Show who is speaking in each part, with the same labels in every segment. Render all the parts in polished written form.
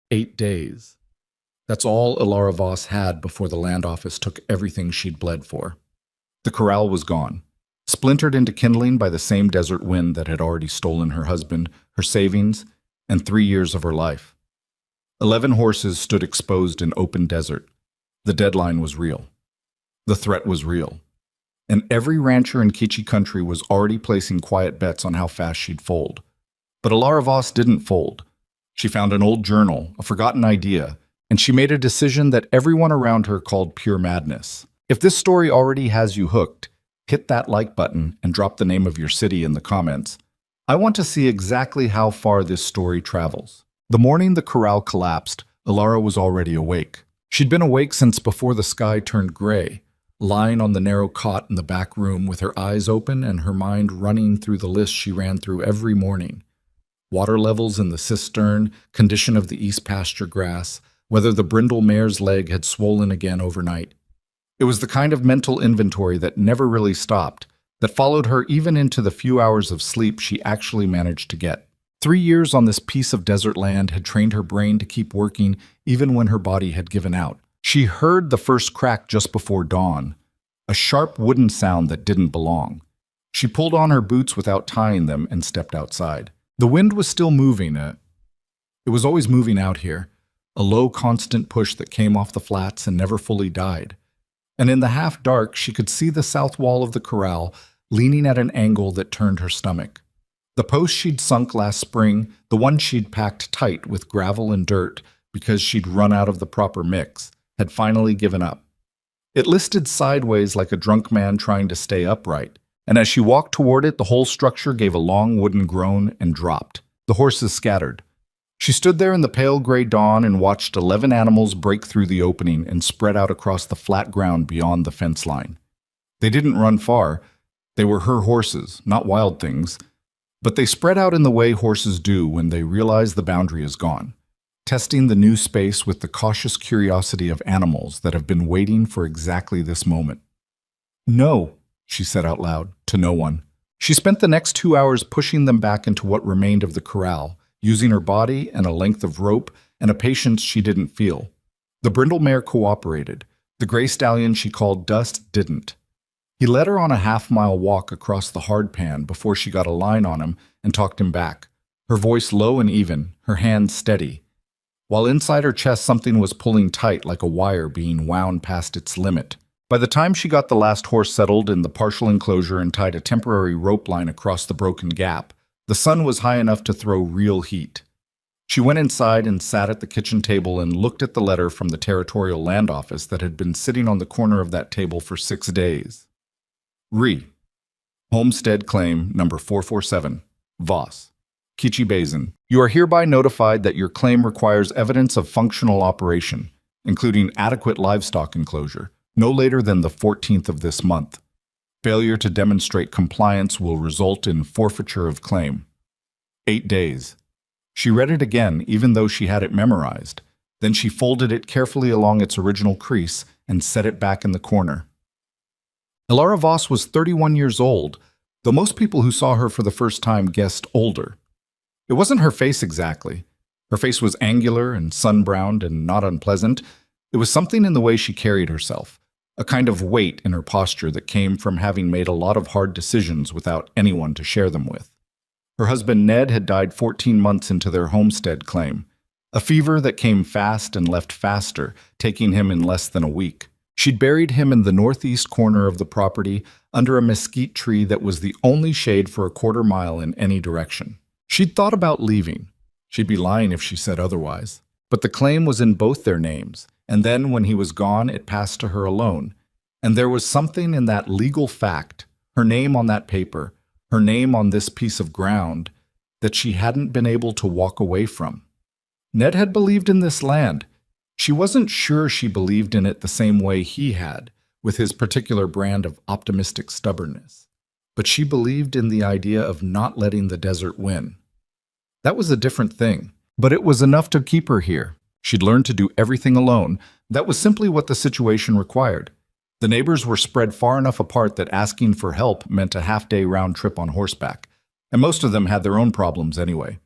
Speaker 1: 8 days. That's all Ilara Voss had before the land office took everything she'd bled for. The corral was gone, splintered into kindling by the same desert wind that had already stolen her husband, her savings, and 3 years of her life. 11 horses stood exposed in open desert. The deadline was real. The threat was real. And every rancher in Kichi country was already placing quiet bets on how fast she'd fold. But Ilara Voss didn't fold. She found an old journal, a forgotten idea, and she made a decision that everyone around her called pure madness. If this story already has you hooked, hit that like button and drop the name of your city in the comments. I want to see exactly how far this story travels. The morning the corral collapsed, Ilara was already awake. She'd been awake since before the sky turned gray, lying on the narrow cot in the back room with her eyes open and her mind running through the list she ran through every morning. Water levels in the cistern, condition of the east pasture grass, whether the brindle mare's leg had swollen again overnight. It was the kind of mental inventory that never really stopped, that followed her even into the few hours of sleep she actually managed to get. 3 years on this piece of desert land had trained her brain to keep working even when her body had given out. She heard the first crack just before dawn, a sharp wooden sound that didn't belong. She pulled on her boots without tying them and stepped outside. The wind was still moving. It was always moving out here, a low, constant push that came off the flats and never fully died. And in the half-dark, she could see the south wall of the corral leaning at an angle that turned her stomach. The post she'd sunk last spring, the one she'd packed tight with gravel and dirt because she'd run out of the proper mix, had finally given up. It listed sideways like a drunk man trying to stay upright, and as she walked toward it, the whole structure gave a long wooden groan and dropped. The horses scattered. She stood there in the pale gray dawn and watched 11 animals break through the opening and spread out across the flat ground beyond the fence line. They didn't run far. They were her horses, not wild things, but they spread out in the way horses do when they realize the boundary is gone, testing the new space with the cautious curiosity of animals that have been waiting for exactly this moment. "No," she said out loud, to no one. She spent the next 2 hours pushing them back into what remained of the corral, using her body and a length of rope and a patience she didn't feel. The brindle mare cooperated. The gray stallion she called Dust didn't. He led her on a half-mile walk across the hard pan before she got a line on him and talked him back, her voice low and even, her hand steady. While inside her chest something was pulling tight like a wire being wound past its limit. By the time she got the last horse settled in the partial enclosure and tied a temporary rope line across the broken gap, the sun was high enough to throw real heat. She went inside and sat at the kitchen table and looked at the letter from the territorial land office that had been sitting on the corner of that table for 6 days. Homestead Claim Number 447, Voss, Kichi Basin. You are hereby notified that your claim requires evidence of functional operation, including adequate livestock enclosure, no later than the 14th of this month. Failure to demonstrate compliance will result in forfeiture of claim. 8 days. She read it again, even though she had it memorized. Then she folded it carefully along its original crease and set it back in the corner. Ilara Voss was 31 years old, though most people who saw her for the first time guessed older. It wasn't her face exactly. Her face was angular and sun-browned and not unpleasant. It was something in the way she carried herself, a kind of weight in her posture that came from having made a lot of hard decisions without anyone to share them with. Her husband Ned had died 14 months into their homestead claim, a fever that came fast and left faster, taking him in less than a week. She'd buried him in the northeast corner of the property under a mesquite tree that was the only shade for a quarter mile in any direction. She'd thought about leaving. She'd be lying if she said otherwise. But the claim was in both their names, and then when he was gone, it passed to her alone. And there was something in that legal fact, her name on that paper, her name on this piece of ground, that she hadn't been able to walk away from. Ned had believed in this land. She wasn't sure she believed in it the same way he had, with his particular brand of optimistic stubbornness. But she believed in the idea of not letting the desert win. That was a different thing, but it was enough to keep her here. She'd learned to do everything alone. That was simply what the situation required. The neighbors were spread far enough apart that asking for help meant a half-day round trip on horseback, and most of them had their own problems anyway.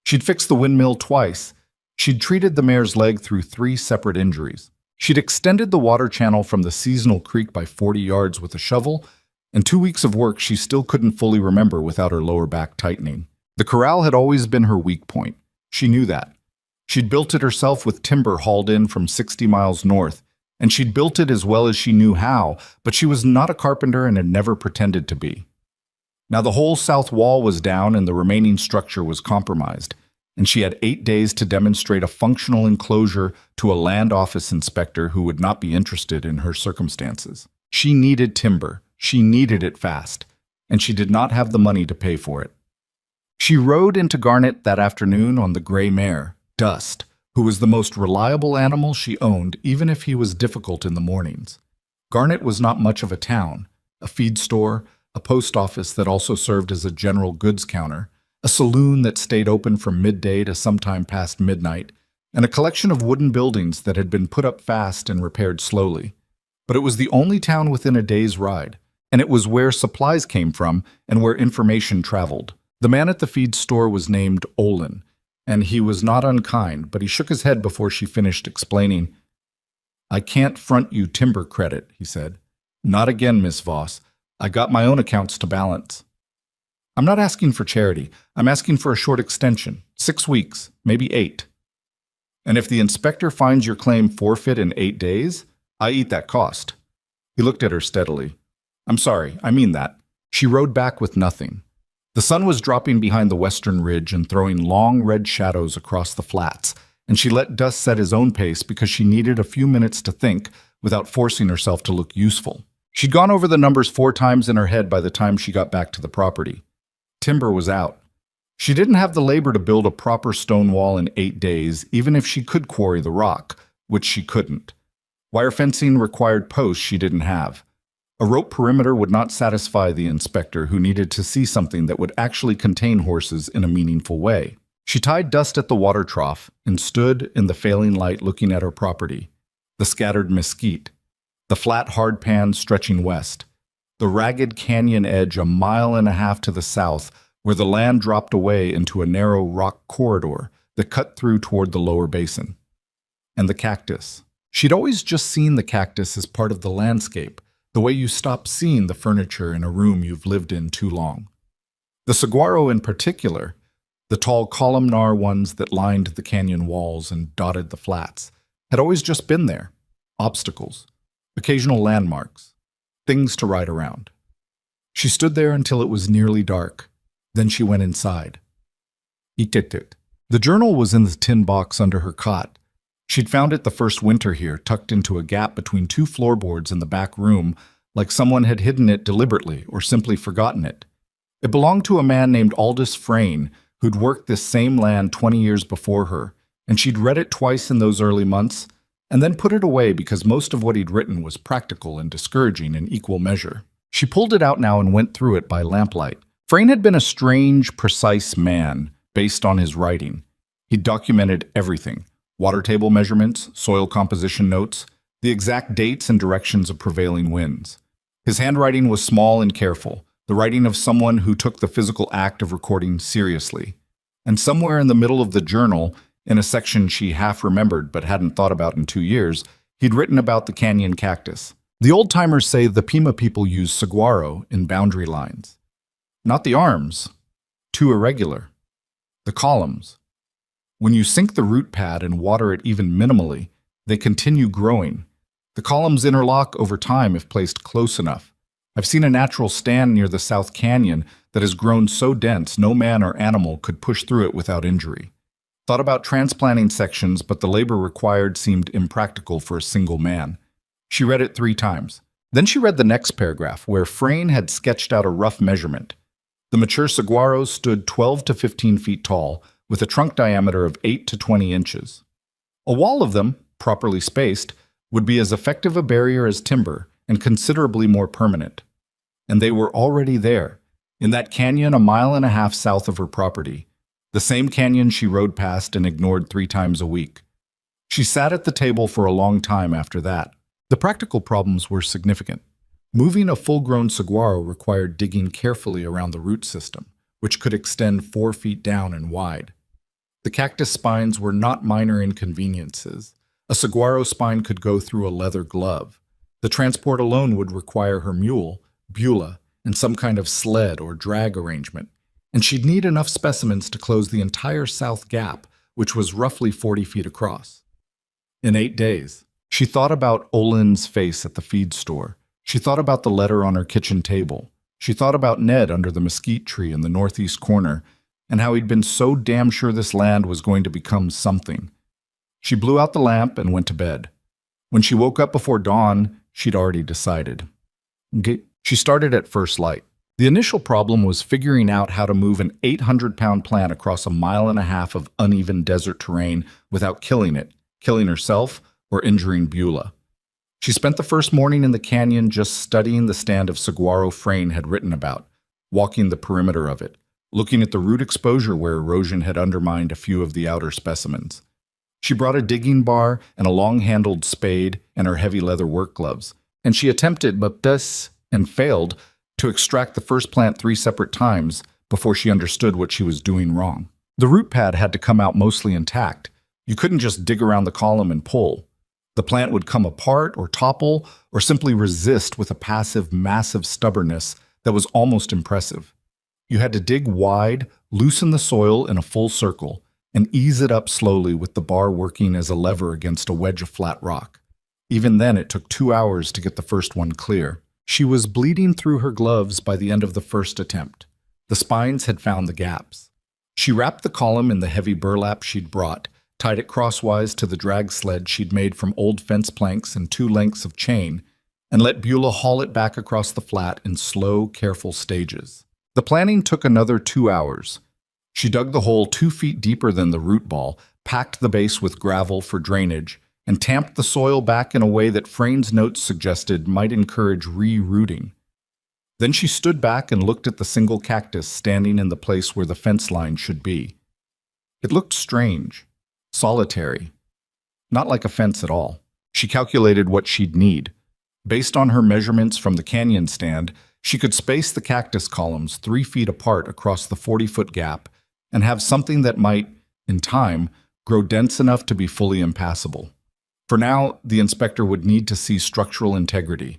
Speaker 1: She'd fixed the windmill twice. She'd treated the mare's leg through 3 separate injuries. She'd extended the water channel from the seasonal creek by 40 yards with a shovel, and 2 weeks of work she still couldn't fully remember without her lower back tightening. The corral had always been her weak point. She knew that. She'd built it herself with timber hauled in from 60 miles north, and she'd built it as well as she knew how, but she was not a carpenter and had never pretended to be. Now the whole south wall was down and the remaining structure was compromised, and she had 8 days to demonstrate a functional enclosure to a land office inspector who would not be interested in her circumstances. She needed timber. She needed it fast, and she did not have the money to pay for it. She rode into Garnet that afternoon on the gray mare, Dust, who was the most reliable animal she owned, even if he was difficult in the mornings. Garnet was not much of a town, a feed store, a post office that also served as a general goods counter, a saloon that stayed open from midday to sometime past midnight, and a collection of wooden buildings that had been put up fast and repaired slowly. But it was the only town within a day's ride, and it was where supplies came from and where information traveled. The man at the feed store was named Olin, and he was not unkind, but he shook his head before she finished explaining. "I can't front you timber credit," he said. "Not again, Miss Voss. I got my own accounts to balance. I'm not asking for charity. I'm asking for a short extension, 6 weeks, maybe 8. And if the inspector finds your claim forfeit in 8 days, I eat that cost." He looked at her steadily. "I'm sorry, I mean that." She rode back with nothing. The sun was dropping behind the western ridge and throwing long red shadows across the flats, and she let Dust set his own pace because she needed a few minutes to think without forcing herself to look useful. She'd gone over the numbers 4 times in her head by the time she got back to the property. Timber was out. She didn't have the labor to build a proper stone wall in 8 days, even if she could quarry the rock, which she couldn't. Wire fencing required posts she didn't have. A rope perimeter would not satisfy the inspector, who needed to see something that would actually contain horses in a meaningful way. She tied Dust at the water trough and stood in the failing light looking at her property, the scattered mesquite, the flat hard pan stretching west, the ragged canyon edge 1.5 miles to the south where the land dropped away into a narrow rock corridor that cut through toward the lower basin. And the cactus. She'd always just seen the cactus as part of the landscape, the way you stop seeing the furniture in a room you've lived in too long. The saguaro in particular, the tall columnar ones that lined the canyon walls and dotted the flats, had always just been there. Obstacles, occasional landmarks, things to ride around. She stood there until it was nearly dark. Then she went inside. Eat. The journal was in the tin box under her cot. She'd found it the first winter here, tucked into a gap between 2 floorboards in the back room, like someone had hidden it deliberately or simply forgotten it. It belonged to a man named Aldous Frayne, who'd worked this same land 20 years before her, and she'd read it twice in those early months, and then put it away because most of what he'd written was practical and discouraging in equal measure. She pulled it out now and went through it by lamplight. Frayne had been a strange, precise man, based on his writing. He'd documented everything: water table measurements, soil composition notes, the exact dates and directions of prevailing winds. His handwriting was small and careful, the writing of someone who took the physical act of recording seriously. And somewhere in the middle of the journal, in a section she half remembered but hadn't thought about in 2 years, he'd written about the canyon cactus. The old-timers say the Pima people use saguaro in boundary lines. Not the arms, too irregular. The columns. When you sink the root pad and water it even minimally, they continue growing. The columns interlock over time if placed close enough. I've seen a natural stand near the South Canyon that has grown so dense no man or animal could push through it without injury. Thought about transplanting sections, but the labor required seemed impractical for a single man. She read it 3 times. Then she read the next paragraph, where Frayne had sketched out a rough measurement. The mature saguaros stood 12 to 15 feet tall, with a trunk diameter of 8 to 20 inches. A wall of them, properly spaced, would be as effective a barrier as timber and considerably more permanent. And they were already there, in that canyon 1.5 miles south of her property, the same canyon she rode past and ignored 3 times a week. She sat at the table for a long time after that. The practical problems were significant. Moving a full-grown saguaro required digging carefully around the root system, which could extend 4 feet down and wide. The cactus spines were not minor inconveniences. A saguaro spine could go through a leather glove. The transport alone would require her mule, Beulah, and some kind of sled or drag arrangement, and she'd need enough specimens to close the entire South Gap, which was roughly 40 feet across. In 8 days, she thought about Olin's face at the feed store. She thought about the letter on her kitchen table. She thought about Ned under the mesquite tree in the northeast corner, and how he'd been so damn sure this land was going to become something. She blew out the lamp and went to bed. When she woke up before dawn, she'd already decided. She started at first light. The initial problem was figuring out how to move an 800-pound plant across a mile and a half of uneven desert terrain without killing it, killing herself, or injuring Beulah. She spent the first morning in the canyon just studying the stand of saguaro Frayne had written about, walking the perimeter of it, looking at the root exposure where erosion had undermined a few of the outer specimens. She brought a digging bar and a long-handled spade and her heavy leather work gloves, and she attempted, and failed, to extract the first plant 3 separate times before she understood what she was doing wrong. The root pad had to come out mostly intact. You couldn't just dig around the column and pull. The plant would come apart or topple or simply resist with a passive, massive stubbornness that was almost impressive. You had to dig wide, loosen the soil in a full circle, and ease it up slowly with the bar working as a lever against a wedge of flat rock. Even then, it took 2 hours to get the first one clear. She was bleeding through her gloves by the end of the first attempt. The spines had found the gaps. She wrapped the column in the heavy burlap she'd brought, tied it crosswise to the drag sled she'd made from old fence planks and 2 lengths of chain, and let Beulah haul it back across the flat in slow, careful stages. The planning took another 2 hours. She dug the hole 2 feet deeper than the root ball, packed the base with gravel for drainage, and tamped the soil back in a way that Frayne's notes suggested might encourage re-rooting. Then she stood back and looked at the single cactus standing in the place where the fence line should be. It looked strange, solitary, not like a fence at all. She calculated what she'd need. Based on her measurements from the canyon stand, she could space the cactus columns 3 feet apart across the 40-foot gap and have something that might, in time, grow dense enough to be fully impassable. For now, the inspector would need to see structural integrity.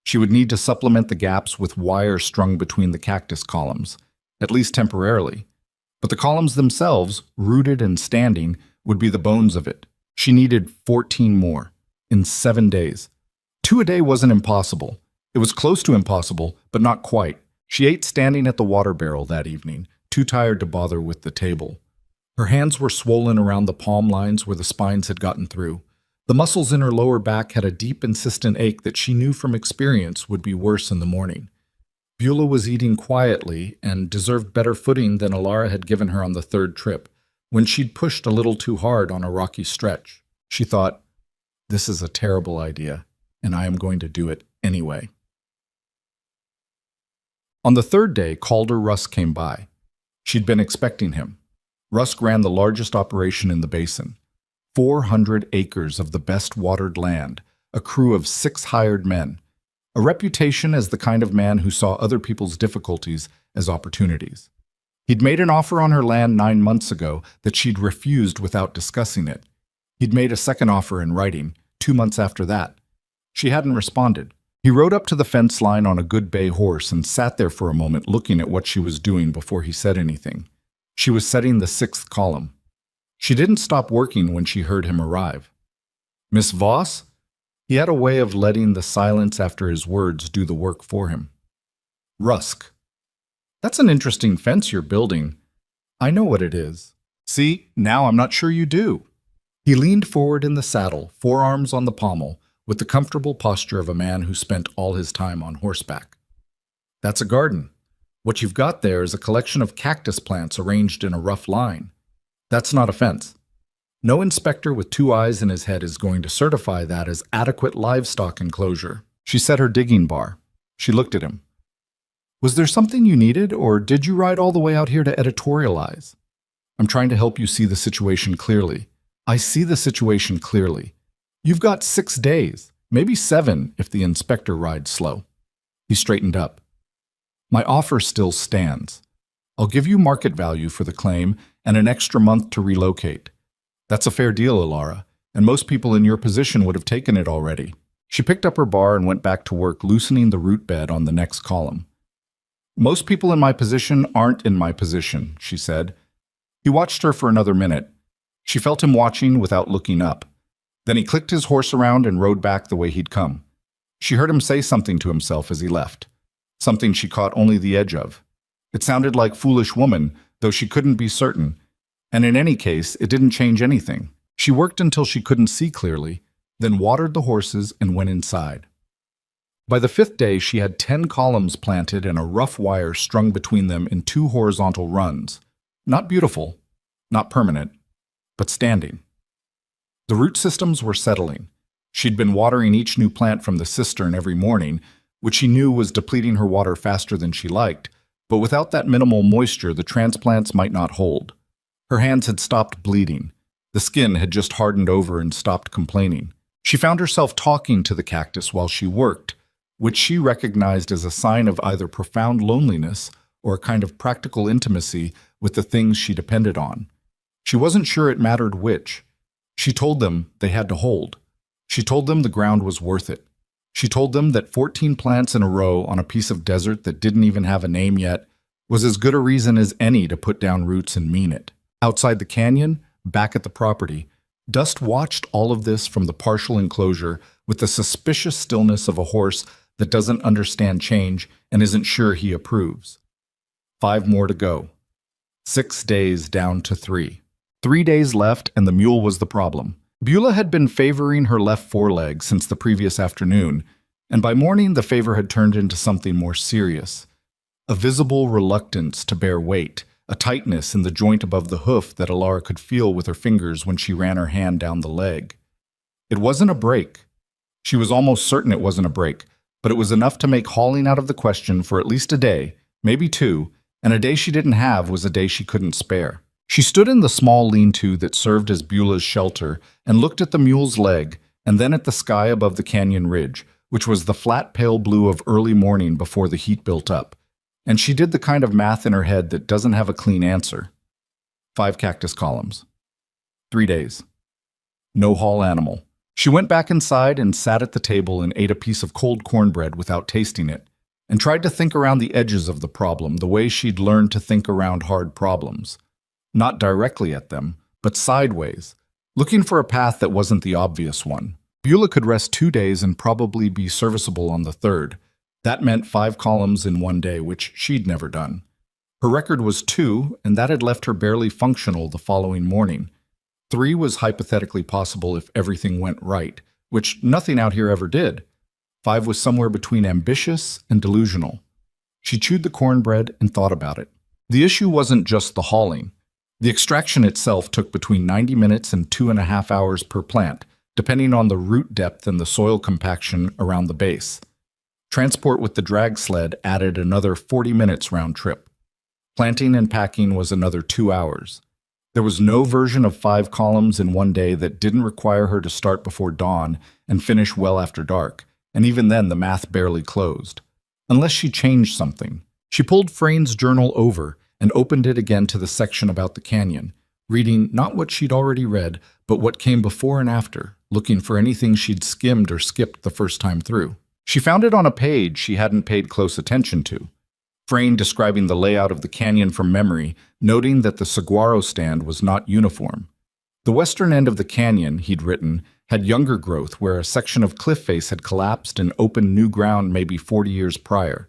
Speaker 1: She would need to supplement the gaps with wire strung between the cactus columns, at least temporarily. But the columns themselves, rooted and standing, would be the bones of it. She needed 14 more, in 7 days. 2 a day wasn't impossible. It was close to impossible, but not quite. She ate standing at the water barrel that evening, too tired to bother with the table. Her hands were swollen around the palm lines where the spines had gotten through. The muscles in her lower back had a deep, insistent ache that she knew from experience would be worse in the morning. Beulah was eating quietly and deserved better footing than Alara had given her on the 3rd trip, when she'd pushed a little too hard on a rocky stretch. She thought, "This is a terrible idea, and I am going to do it anyway." On the 3rd day, Calder Rusk came by. She'd been expecting him. Rusk ran the largest operation in the basin. 400 acres of the best watered land, a crew of 6 hired men, a reputation as the kind of man who saw other people's difficulties as opportunities. He'd made an offer on her land 9 months ago that she'd refused without discussing it. He'd made a second offer in writing 2 months after that. She hadn't responded. He rode up to the fence line on a good bay horse and sat there for a moment looking at what she was doing before he said anything. She was setting the 6th column. She didn't stop working when she heard him arrive. "Miss Voss?" He had a way of letting the silence after his words do the work for him. "Rusk. That's an interesting fence you're building. I know what it is. See, now I'm not sure you do." He leaned forward in the saddle, forearms on the pommel, with the comfortable posture of a man who spent all his time on horseback. "That's a garden. What you've got there is a collection of cactus plants arranged in a rough line. That's not a fence. No inspector with 2 eyes in his head is going to certify that as adequate livestock enclosure." She set her digging bar. She looked at him. "Was there something you needed, or did you ride all the way out here to editorialize?" "I'm trying to help you see the situation clearly." "I see the situation clearly. You've got 6 days, maybe 7 if the inspector rides slow." He straightened up. "My offer still stands. I'll give you market value for the claim and an extra month to relocate. That's a fair deal, Ilara, and most people in your position would have taken it already. She picked up her bar and went back to work, loosening the root bed on the next column. Most people in my position aren't in my position, she said. He watched her for another minute. She felt him watching without looking up. Then he clicked his horse around and rode back the way he'd come. She heard him say something to himself as he left, something she caught only the edge of. It sounded like foolish woman, though she couldn't be certain. And in any case, it didn't change anything. She worked until she couldn't see clearly, then watered the horses and went inside. By the 5th day, she had 10 columns planted and a rough wire strung between them in 2 horizontal runs. Not beautiful, not permanent, but standing. The root systems were settling. She'd been watering each new plant from the cistern every morning, which she knew was depleting her water faster than she liked, but without that minimal moisture, the transplants might not hold. Her hands had stopped bleeding. The skin had just hardened over and stopped complaining. She found herself talking to the cactus while she worked, which she recognized as a sign of either profound loneliness or a kind of practical intimacy with the things she depended on. She wasn't sure it mattered which. She told them they had to hold. She told them the ground was worth it. She told them that 14 plants in a row on a piece of desert that didn't even have a name yet was as good a reason as any to put down roots and mean it. Outside the canyon, back at the property, Dust watched all of this from the partial enclosure with the suspicious stillness of a horse that doesn't understand change and isn't sure he approves. 5 more to go. 6 days down to 3. 3 days left, and the mule was the problem. Beulah had been favoring her left foreleg since the previous afternoon, and by morning the favor had turned into something more serious. A visible reluctance to bear weight, a tightness in the joint above the hoof that Ilara could feel with her fingers when she ran her hand down the leg. It wasn't a break. She was almost certain it wasn't a break, but it was enough to make hauling out of the question for at least a day, maybe 2, and a day she didn't have was a day she couldn't spare. She stood in the small lean-to that served as Beulah's shelter and looked at the mule's leg and then at the sky above the canyon ridge, which was the flat pale blue of early morning before the heat built up. And she did the kind of math in her head that doesn't have a clean answer. 5 cactus columns. 3 days. No haul animal. She went back inside and sat at the table and ate a piece of cold cornbread without tasting it, and tried to think around the edges of the problem the way she'd learned to think around hard problems. Not directly at them, but sideways, looking for a path that wasn't the obvious one. Beulah could rest 2 days and probably be serviceable on the 3rd. That meant 5 columns in 1 day, which she'd never done. Her record was 2, and that had left her barely functional the following morning. 3 was hypothetically possible if everything went right, which nothing out here ever did. 5 was somewhere between ambitious and delusional. She chewed the cornbread and thought about it. The issue wasn't just the hauling. The extraction itself took between 90 minutes and 2.5 hours per plant, depending on the root depth and the soil compaction around the base. Transport with the drag sled added another 40 minutes round trip. Planting and packing was another 2 hours. There was no version of 5 columns in 1 day that didn't require her to start before dawn and finish well after dark, and even then the math barely closed. Unless she changed something. She pulled Frayn's journal over and opened it again to the section about the canyon, reading not what she'd already read, but what came before and after, looking for anything she'd skimmed or skipped the first time through. She found it on a page she hadn't paid close attention to. Frayn describing the layout of the canyon from memory, noting that the saguaro stand was not uniform. The western end of the canyon, he'd written, had younger growth where a section of cliff face had collapsed and opened new ground maybe 40 years prior.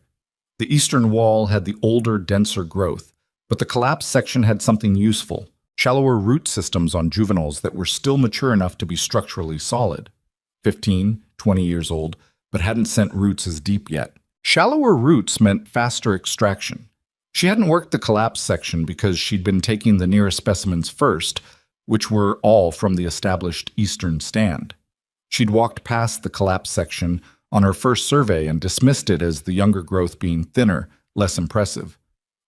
Speaker 1: The eastern wall had the older, denser growth, but the collapsed section had something useful, shallower root systems on juveniles that were still mature enough to be structurally solid. 15, 20 years old, but hadn't sent roots as deep yet. Shallower roots meant faster extraction. She hadn't worked the collapsed section because she'd been taking the nearest specimens first, which were all from the established eastern stand. She'd walked past the collapsed section on her first survey and dismissed it as the younger growth being thinner, less impressive.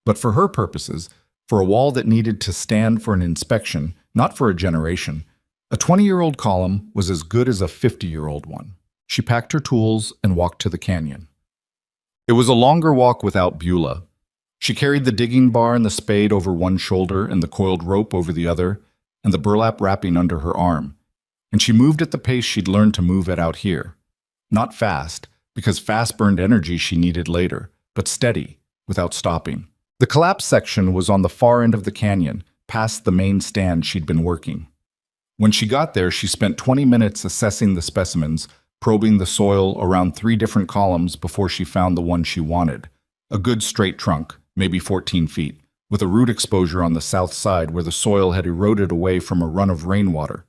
Speaker 1: But for her purposes, for a wall that needed to stand for an inspection, not for a generation, a 20-year-old column was as good as a 50-year-old one. She packed her tools and walked to the canyon. It was a longer walk without Beulah. She carried the digging bar and the spade over one shoulder and the coiled rope over the other, and the burlap wrapping under her arm. And she moved at the pace she'd learned to move at out here. Not fast, because fast burned energy she needed later, but steady, without stopping. The collapse section was on the far end of the canyon, past the main stand she'd been working. When she got there, she spent 20 minutes assessing the specimens, probing the soil around 3 different columns before she found the one she wanted. A good straight trunk, maybe 14 feet, with a root exposure on the south side where the soil had eroded away from a run of rainwater.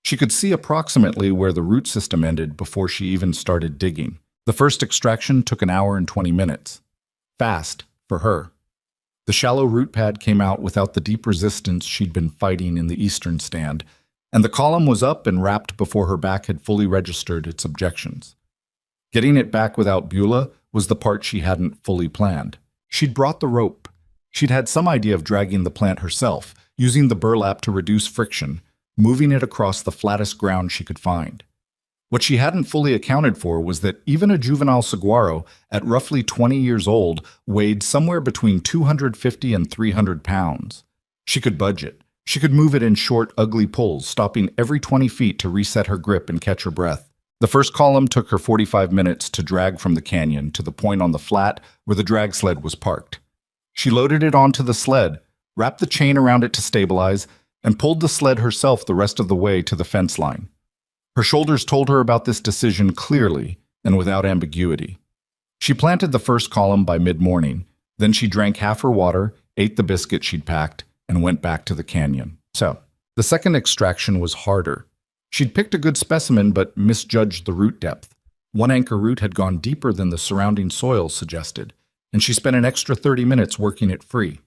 Speaker 1: She could see approximately where the root system ended before she even started digging. The first extraction took an hour and 20 minutes. Fast, for her. The shallow root pad came out without the deep resistance she'd been fighting in the eastern stand, and the column was up and wrapped before her back had fully registered its objections. Getting it back without Beulah was the part she hadn't fully planned. She'd brought the rope. She'd had some idea of dragging the plant herself, using the burlap to reduce friction, moving it across the flattest ground she could find. What she hadn't fully accounted for was that even a juvenile saguaro, at roughly 20 years old, weighed somewhere between 250 and 300 pounds. She could budget. She could move it in short, ugly pulls, stopping every 20 feet to reset her grip and catch her breath. The first column took her 45 minutes to drag from the canyon to the point on the flat where the drag sled was parked. She loaded it onto the sled, wrapped the chain around it to stabilize, and pulled the sled herself the rest of the way to the fence line. Her shoulders told her about this decision clearly and without ambiguity. She planted the first column by mid-morning, then she drank half her water, ate the biscuit she'd packed, and went back to the canyon. So, the second extraction was harder. She'd picked a good specimen but misjudged the root depth. One anchor root had gone deeper than the surrounding soil suggested, and she spent an extra 30 minutes working it free.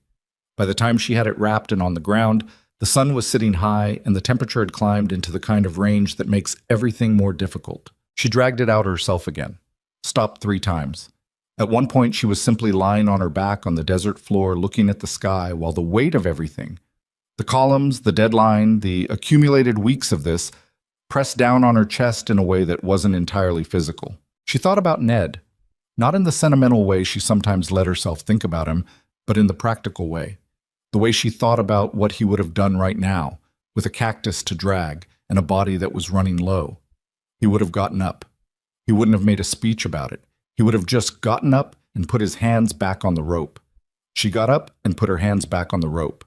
Speaker 1: By the time she had it wrapped and on the ground, the sun was sitting high and the temperature had climbed into the kind of range that makes everything more difficult. She dragged it out herself again, stopped 3 times. At one point, she was simply lying on her back on the desert floor looking at the sky while the weight of everything, the columns, the deadline, the accumulated weeks of this, pressed down on her chest in a way that wasn't entirely physical. She thought about Ned, not in the sentimental way she sometimes let herself think about him, but in the practical way. The way she thought about what he would have done right now, with a cactus to drag and a body that was running low. He would have gotten up. He wouldn't have made a speech about it. He would have just gotten up and put his hands back on the rope. She got up and put her hands back on the rope.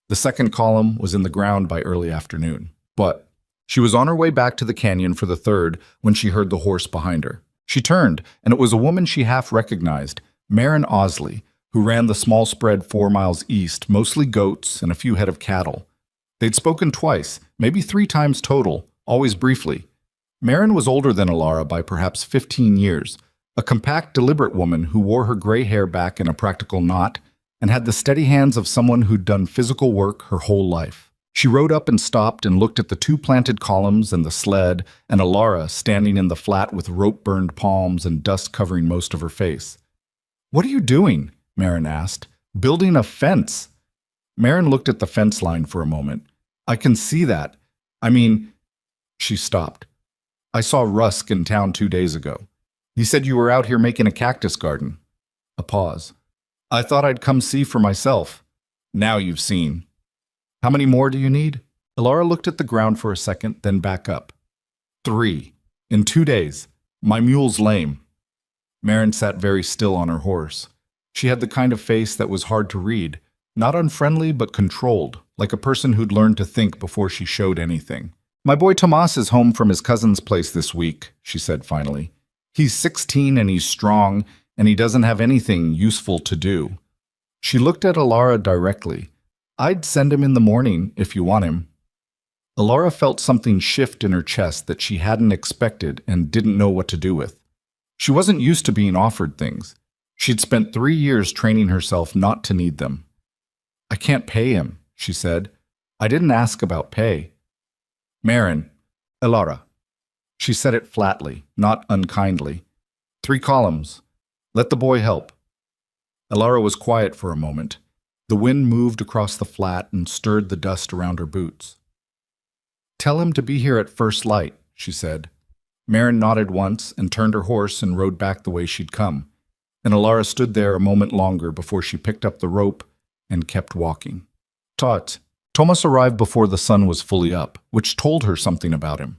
Speaker 1: The second column was in the ground by early afternoon. But she was on her way back to the canyon for the third when she heard the horse behind her. She turned, and it was a woman she half recognized, Maren Osley, who ran the small spread 4 miles east, mostly goats and a few head of cattle. They'd spoken twice, maybe 3 times total, always briefly. Maren was older than Alara by perhaps 15 years, a compact, deliberate woman who wore her gray hair back in a practical knot and had the steady hands of someone who'd done physical work her whole life. She rode up and stopped and looked at the 2 planted columns and the sled and Alara standing in the flat with rope-burned palms and dust covering most of her face. "What are you doing?" Maren asked. "Building a fence." Maren looked at the fence line for a moment. "I can see that. I mean—" She stopped. "I saw Rusk in town 2 days ago. He said you were out here making a cactus garden." A pause. "I thought I'd come see for myself." "Now you've seen." "How many more do you need?" Alara looked at the ground for a second, then back up. 3. In 2 days. My mule's lame." Maren sat very still on her horse. She had the kind of face that was hard to read, not unfriendly but controlled, like a person who'd learned to think before she showed anything. "My boy Tomas is home from his cousin's place this week," she said finally. "He's 16 and he's strong, and he doesn't have anything useful to do." She looked at Alara directly. "I'd send him in the morning if you want him." Alara felt something shift in her chest that she hadn't expected and didn't know what to do with. She wasn't used to being offered things. She'd spent 3 years training herself not to need them. "I can't pay him," she said. "I didn't ask about pay." "Maren, Alara." She said it flatly, not unkindly. 3 columns. Let the boy help." Alara was quiet for a moment. The wind moved across the flat and stirred the dust around her boots. "Tell him to be here at first light," she said. Maren nodded once and turned her horse and rode back the way she'd come. and Alara stood there a moment longer before she picked up the rope and kept walking. Thomas arrived before the sun was fully up, which told her something about him.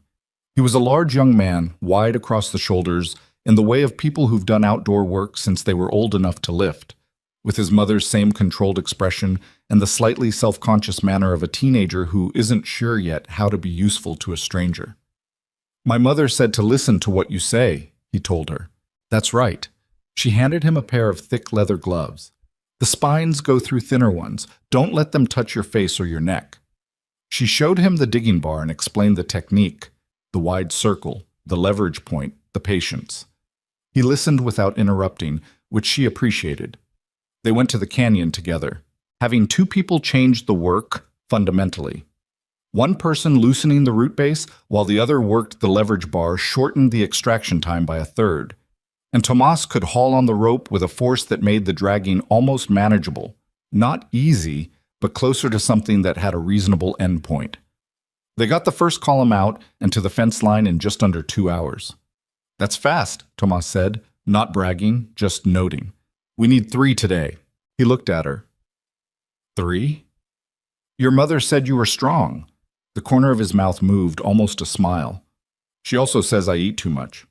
Speaker 1: He was a large young man, wide across the shoulders, in the way of people who've done outdoor work since they were old enough to lift, with his mother's same controlled expression and the slightly self-conscious manner of a teenager who isn't sure yet how to be useful to a stranger. "My mother said to listen to what you say," he told her. "That's right." She handed him a pair of thick leather gloves. "The spines go through thinner ones. Don't let them touch your face or your neck." She showed him the digging bar and explained the technique, the wide circle, the leverage point, the patience. He listened without interrupting, which she appreciated. They went to the canyon together, having two people change the work fundamentally. One person loosening the root base, while the other worked the leverage bar, shortened the extraction time by a third. And Tomas could haul on the rope with a force that made the dragging almost manageable. Not easy, but closer to something that had a reasonable endpoint. They got the first column out and to the fence line in just under 2 hours. "That's fast," Tomas said, not bragging, just noting. "We need 3 today." He looked at her. 3? "Your mother said you were strong." The corner of his mouth moved, almost a smile. "She also says I eat too much."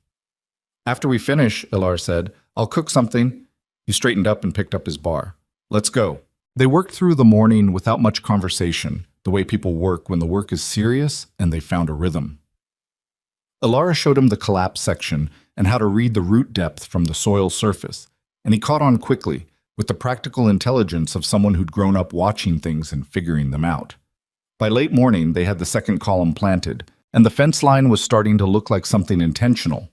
Speaker 1: "After we finish," Ilar said, "I'll cook something." He straightened up and picked up his bar. "Let's go." They worked through the morning without much conversation, the way people work when the work is serious and they found a rhythm. Ilara showed him the collapse section and how to read the root depth from the soil surface, and he caught on quickly, with the practical intelligence of someone who'd grown up watching things and figuring them out. By late morning, they had the second column planted, and the fence line was starting to look like something intentional.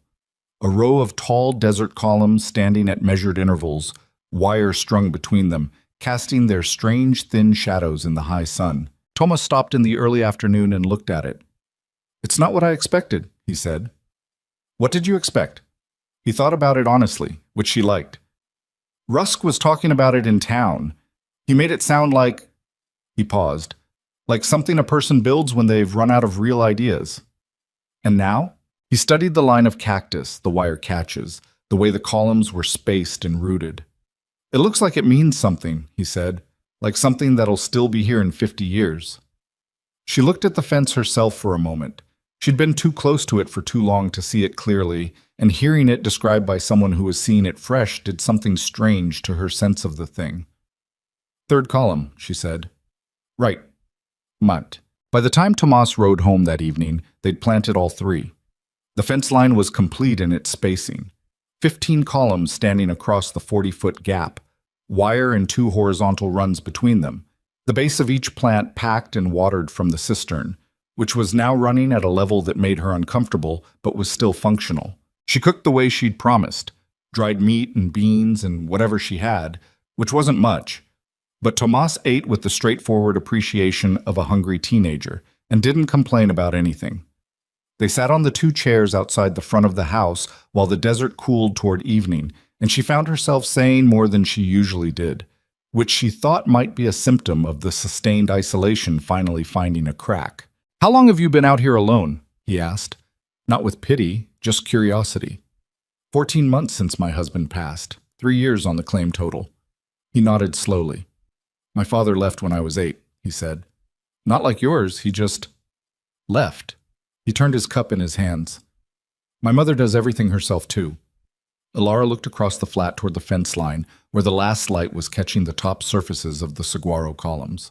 Speaker 1: A row of tall desert columns standing at measured intervals, wire strung between them, casting their strange thin shadows in the high sun. Thomas stopped in the early afternoon and looked at it. "It's not what I expected," he said. "What did you expect?" He thought about it honestly, which she liked. Rusk was talking about it in town. He made it sound like... He paused. Like something a person builds when they've run out of real ideas. And now? He studied the line of cactus, the wire catches, the way the columns were spaced and rooted. "It looks like it means something," he said, "like something that'll still be here in 50 years. She looked at the fence herself for a moment. She'd been too close to it for too long to see it clearly, and hearing it described by someone who was seeing it fresh did something strange to her sense of the thing. "Third column," she said. "Right. Mutt." By the time Tomas rode home that evening, they'd planted all 3. The fence line was complete in its spacing. 15 columns standing across the 40-foot gap, wire and 2 horizontal runs between them, the base of each plant packed and watered from the cistern, which was now running at a level that made her uncomfortable but was still functional. She cooked the way she'd promised, dried meat and beans and whatever she had, which wasn't much. But Tomas ate with the straightforward appreciation of a hungry teenager and didn't complain about anything. They sat on the 2 chairs outside the front of the house while the desert cooled toward evening, and she found herself saying more than she usually did, which she thought might be a symptom of the sustained isolation finally finding a crack. "How long have you been out here alone?" he asked. Not with pity, just curiosity. 14 months since my husband passed, 3 years on the claim total. He nodded slowly. "My father left when I was 8, he said. "Not like yours, he just left." He turned his cup in his hands. "My mother does everything herself, too." Ilara looked across the flat toward the fence line, where the last light was catching the top surfaces of the saguaro columns.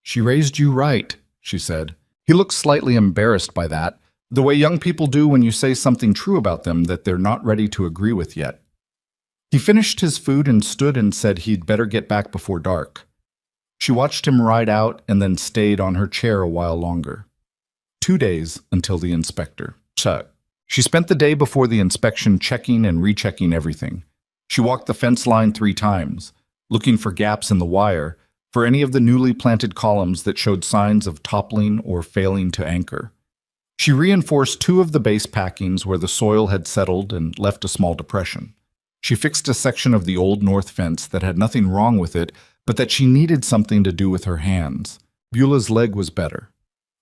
Speaker 1: "She raised you right," she said. He looked slightly embarrassed by that, the way young people do when you say something true about them that they're not ready to agree with yet. He finished his food and stood and said he'd better get back before dark. She watched him ride out and then stayed on her chair a while longer. 2 days until the inspector. She spent the day before the inspection checking and rechecking everything. She walked the fence line 3 times, looking for gaps in the wire, for any of the newly planted columns that showed signs of toppling or failing to anchor. She reinforced 2 of the base packings where the soil had settled and left a small depression. She fixed a section of the old north fence that had nothing wrong with it, but that she needed something to do with her hands. Beulah's leg was better.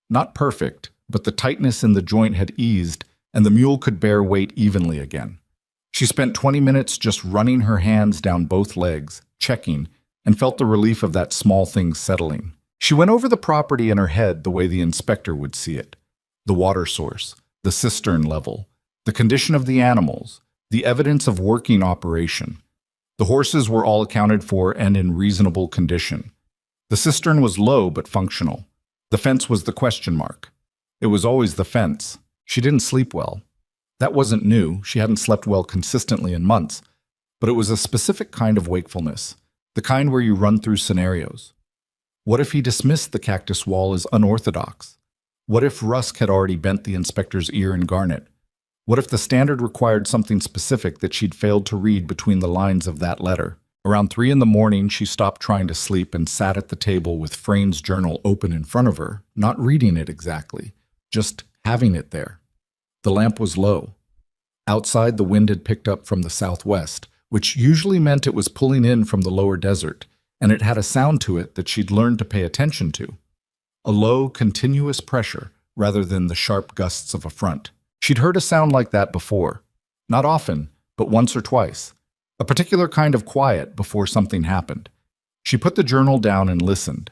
Speaker 1: Not perfect, but the tightness in the joint had eased, and the mule could bear weight evenly again. She spent 20 minutes just running her hands down both legs, checking, and felt the relief of that small thing settling. She went over the property in her head the way the inspector would see it. The water source, the cistern level, the condition of the animals, the evidence of working operation. The horses were all accounted for and in reasonable condition. The cistern was low but functional. The fence was the question mark. It was always the fence. She didn't sleep well. That wasn't new. She hadn't slept well consistently in months. But it was a specific kind of wakefulness, the kind where you run through scenarios. What if he dismissed the cactus wall as unorthodox? What if Rusk had already bent the inspector's ear in garnet? What if the standard required something specific that she'd failed to read between the lines of that letter? Around 3 in the morning, she stopped trying to sleep and sat at the table with Frayn's journal open in front of her, not reading it exactly, just having it there. The lamp was low. Outside, the wind had picked up from the southwest, which usually meant it was pulling in from the lower desert, and it had a sound to it that she'd learned to pay attention to. A low, continuous pressure, rather than the sharp gusts of a front. She'd heard a sound like that before. Not often, but once or twice. A particular kind of quiet before something happened. She put the journal down and listened.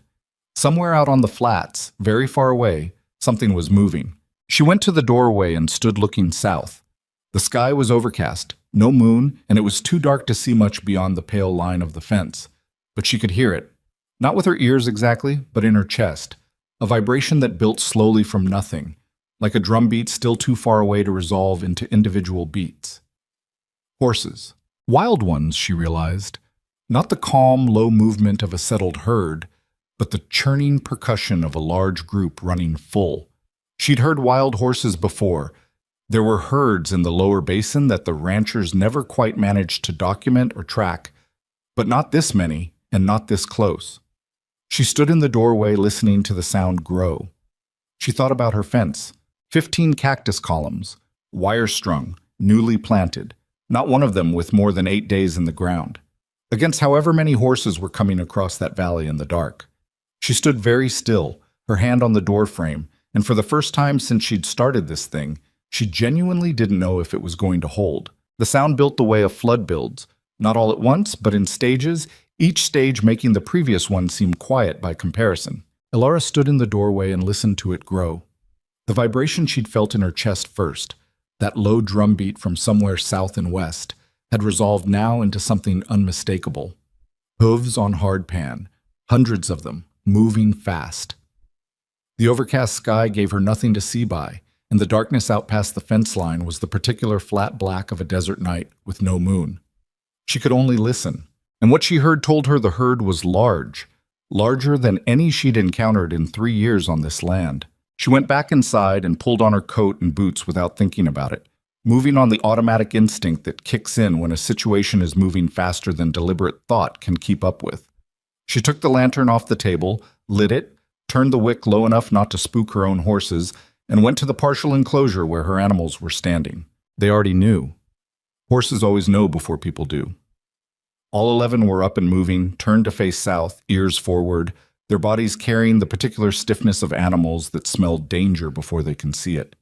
Speaker 1: Somewhere out on the flats, very far away, something was moving. She went to the doorway and stood looking south. The sky was overcast, no moon, and it was too dark to see much beyond the pale line of the fence. But she could hear it. Not with her ears exactly, but in her chest. A vibration that built slowly from nothing, like a drumbeat still too far away to resolve into individual beats. Horses. Wild ones, she realized. Not the calm, low movement of a settled herd, but the churning percussion of a large group running full. She'd heard wild horses before. There were herds in the lower basin that the ranchers never quite managed to document or track, but not this many and not this close. She stood in the doorway listening to the sound grow. She thought about her fence. 15 cactus columns, wire-strung, newly planted, not one of them with more than 8 days in the ground, against however many horses were coming across that valley in the dark. She stood very still, her hand on the doorframe, and for the first time since she'd started this thing, she genuinely didn't know if it was going to hold. The sound built the way of flood builds, not all at once, but in stages, each stage making the previous one seem quiet by comparison. Elara stood in the doorway and listened to it grow. The vibration she'd felt in her chest first, that low drumbeat from somewhere south and west, had resolved now into something unmistakable. Hooves on hard pan, hundreds of them, moving fast. The overcast sky gave her nothing to see by, and the darkness out past the fence line was the particular flat black of a desert night with no moon. She could only listen, and what she heard told her the herd was large, larger than any she'd encountered in 3 years on this land. She went back inside and pulled on her coat and boots without thinking about it, moving on the automatic instinct that kicks in when a situation is moving faster than deliberate thought can keep up with. She took the lantern off the table, lit it, turned the wick low enough not to spook her own horses, and went to the partial enclosure where her animals were standing. They already knew. Horses always know before people do. All 11 were up and moving, turned to face south, ears forward, their bodies carrying the particular stiffness of animals that smelled danger before they can see it.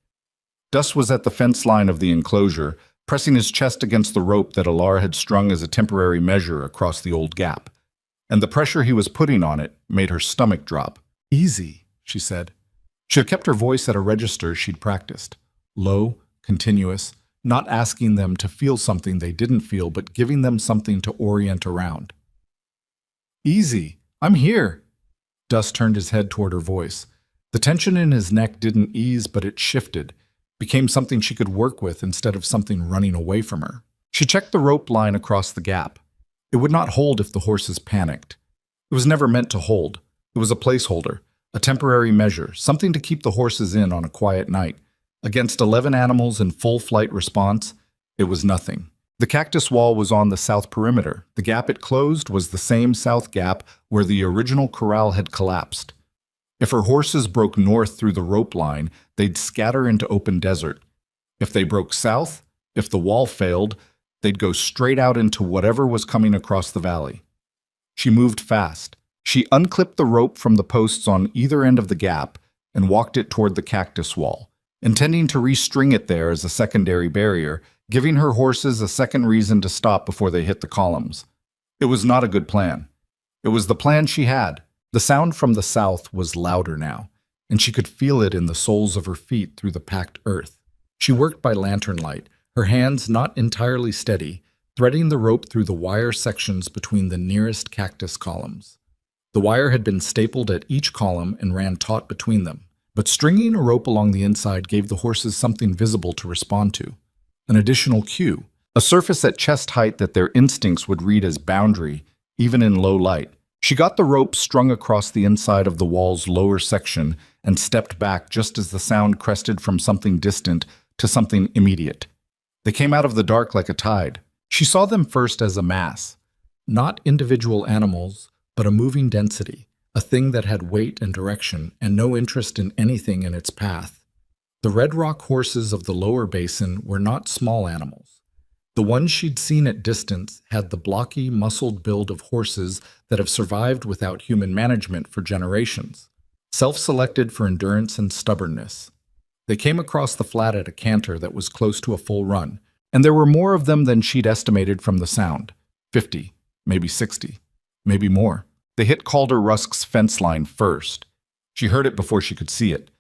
Speaker 1: Dus was at the fence line of the enclosure, pressing his chest against the rope that Elara had strung as a temporary measure across the old gap, and the pressure he was putting on it made her stomach drop. "Easy," she said. She had kept her voice at a register she'd practiced. Low, continuous, not asking them to feel something they didn't feel, but giving them something to orient around. "Easy, I'm here." Dus turned his head toward her voice. The tension in his neck didn't ease, but it shifted, became something she could work with instead of something running away from her. She checked the rope line across the gap. It would not hold if the horses panicked. It was never meant to hold. It was a placeholder, a temporary measure, something to keep the horses in on a quiet night. Against 11 animals in full flight response, it was nothing. The cactus wall was on the south perimeter. The gap it closed was the same south gap where the original corral had collapsed. If her horses broke north through the rope line, they'd scatter into open desert. If they broke south, if the wall failed, they'd go straight out into whatever was coming across the valley. She moved fast. She unclipped the rope from the posts on either end of the gap and walked it toward the cactus wall, intending to restring it there as a secondary barrier, giving her horses a second reason to stop before they hit the columns. It was not a good plan. It was the plan she had. The sound from the south was louder now, and she could feel it in the soles of her feet through the packed earth. She worked by lantern light, her hands not entirely steady, threading the rope through the wire sections between the nearest cactus columns. The wire had been stapled at each column and ran taut between them, but stringing a rope along the inside gave the horses something visible to respond to. An additional cue, a surface at chest height that their instincts would read as boundary, even in low light. She got the rope strung across the inside of the wall's lower section and stepped back just as the sound crested from something distant to something immediate. They came out of the dark like a tide. She saw them first as a mass, not individual animals, but a moving density, a thing that had weight and direction and no interest in anything in its path. The Red Rock horses of the lower basin were not small animals. The ones she'd seen at distance had the blocky, muscled build of horses that have survived without human management for generations, self-selected for endurance and stubbornness. They came across the flat at a canter that was close to a full run, and there were more of them than she'd estimated from the sound. 50, maybe 60, maybe more. They hit Calder Rusk's fence line first. She heard it before she could see it.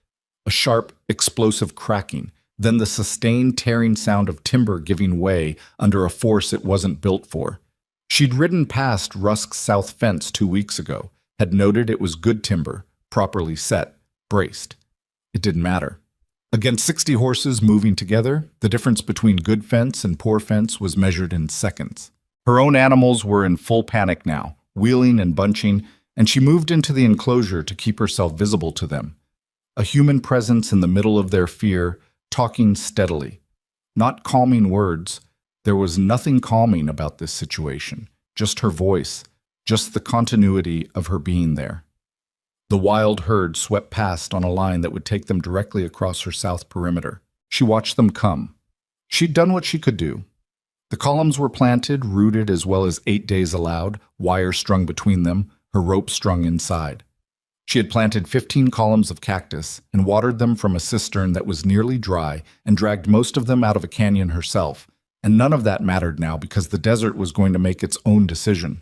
Speaker 1: A sharp, explosive cracking, then the sustained tearing sound of timber giving way under a force it wasn't built for. She'd ridden past Rusk's south fence 2 weeks ago, had noted it was good timber, properly set, braced. It didn't matter. Against 60 horses moving together, the difference between good fence and poor fence was measured in seconds. Her own animals were in full panic now, wheeling and bunching, and she moved into the enclosure to keep herself visible to them. A human presence in the middle of their fear, talking steadily. Not calming words. There was nothing calming about this situation, just her voice, just the continuity of her being there. The wild herd swept past on a line that would take them directly across her south perimeter. She watched them come. She'd done what she could do. The columns were planted, rooted as well as 8 days allowed, wire strung between them, her rope strung inside. She had planted 15 columns of cactus and watered them from a cistern that was nearly dry and dragged most of them out of a canyon herself, and none of that mattered now because the desert was going to make its own decision.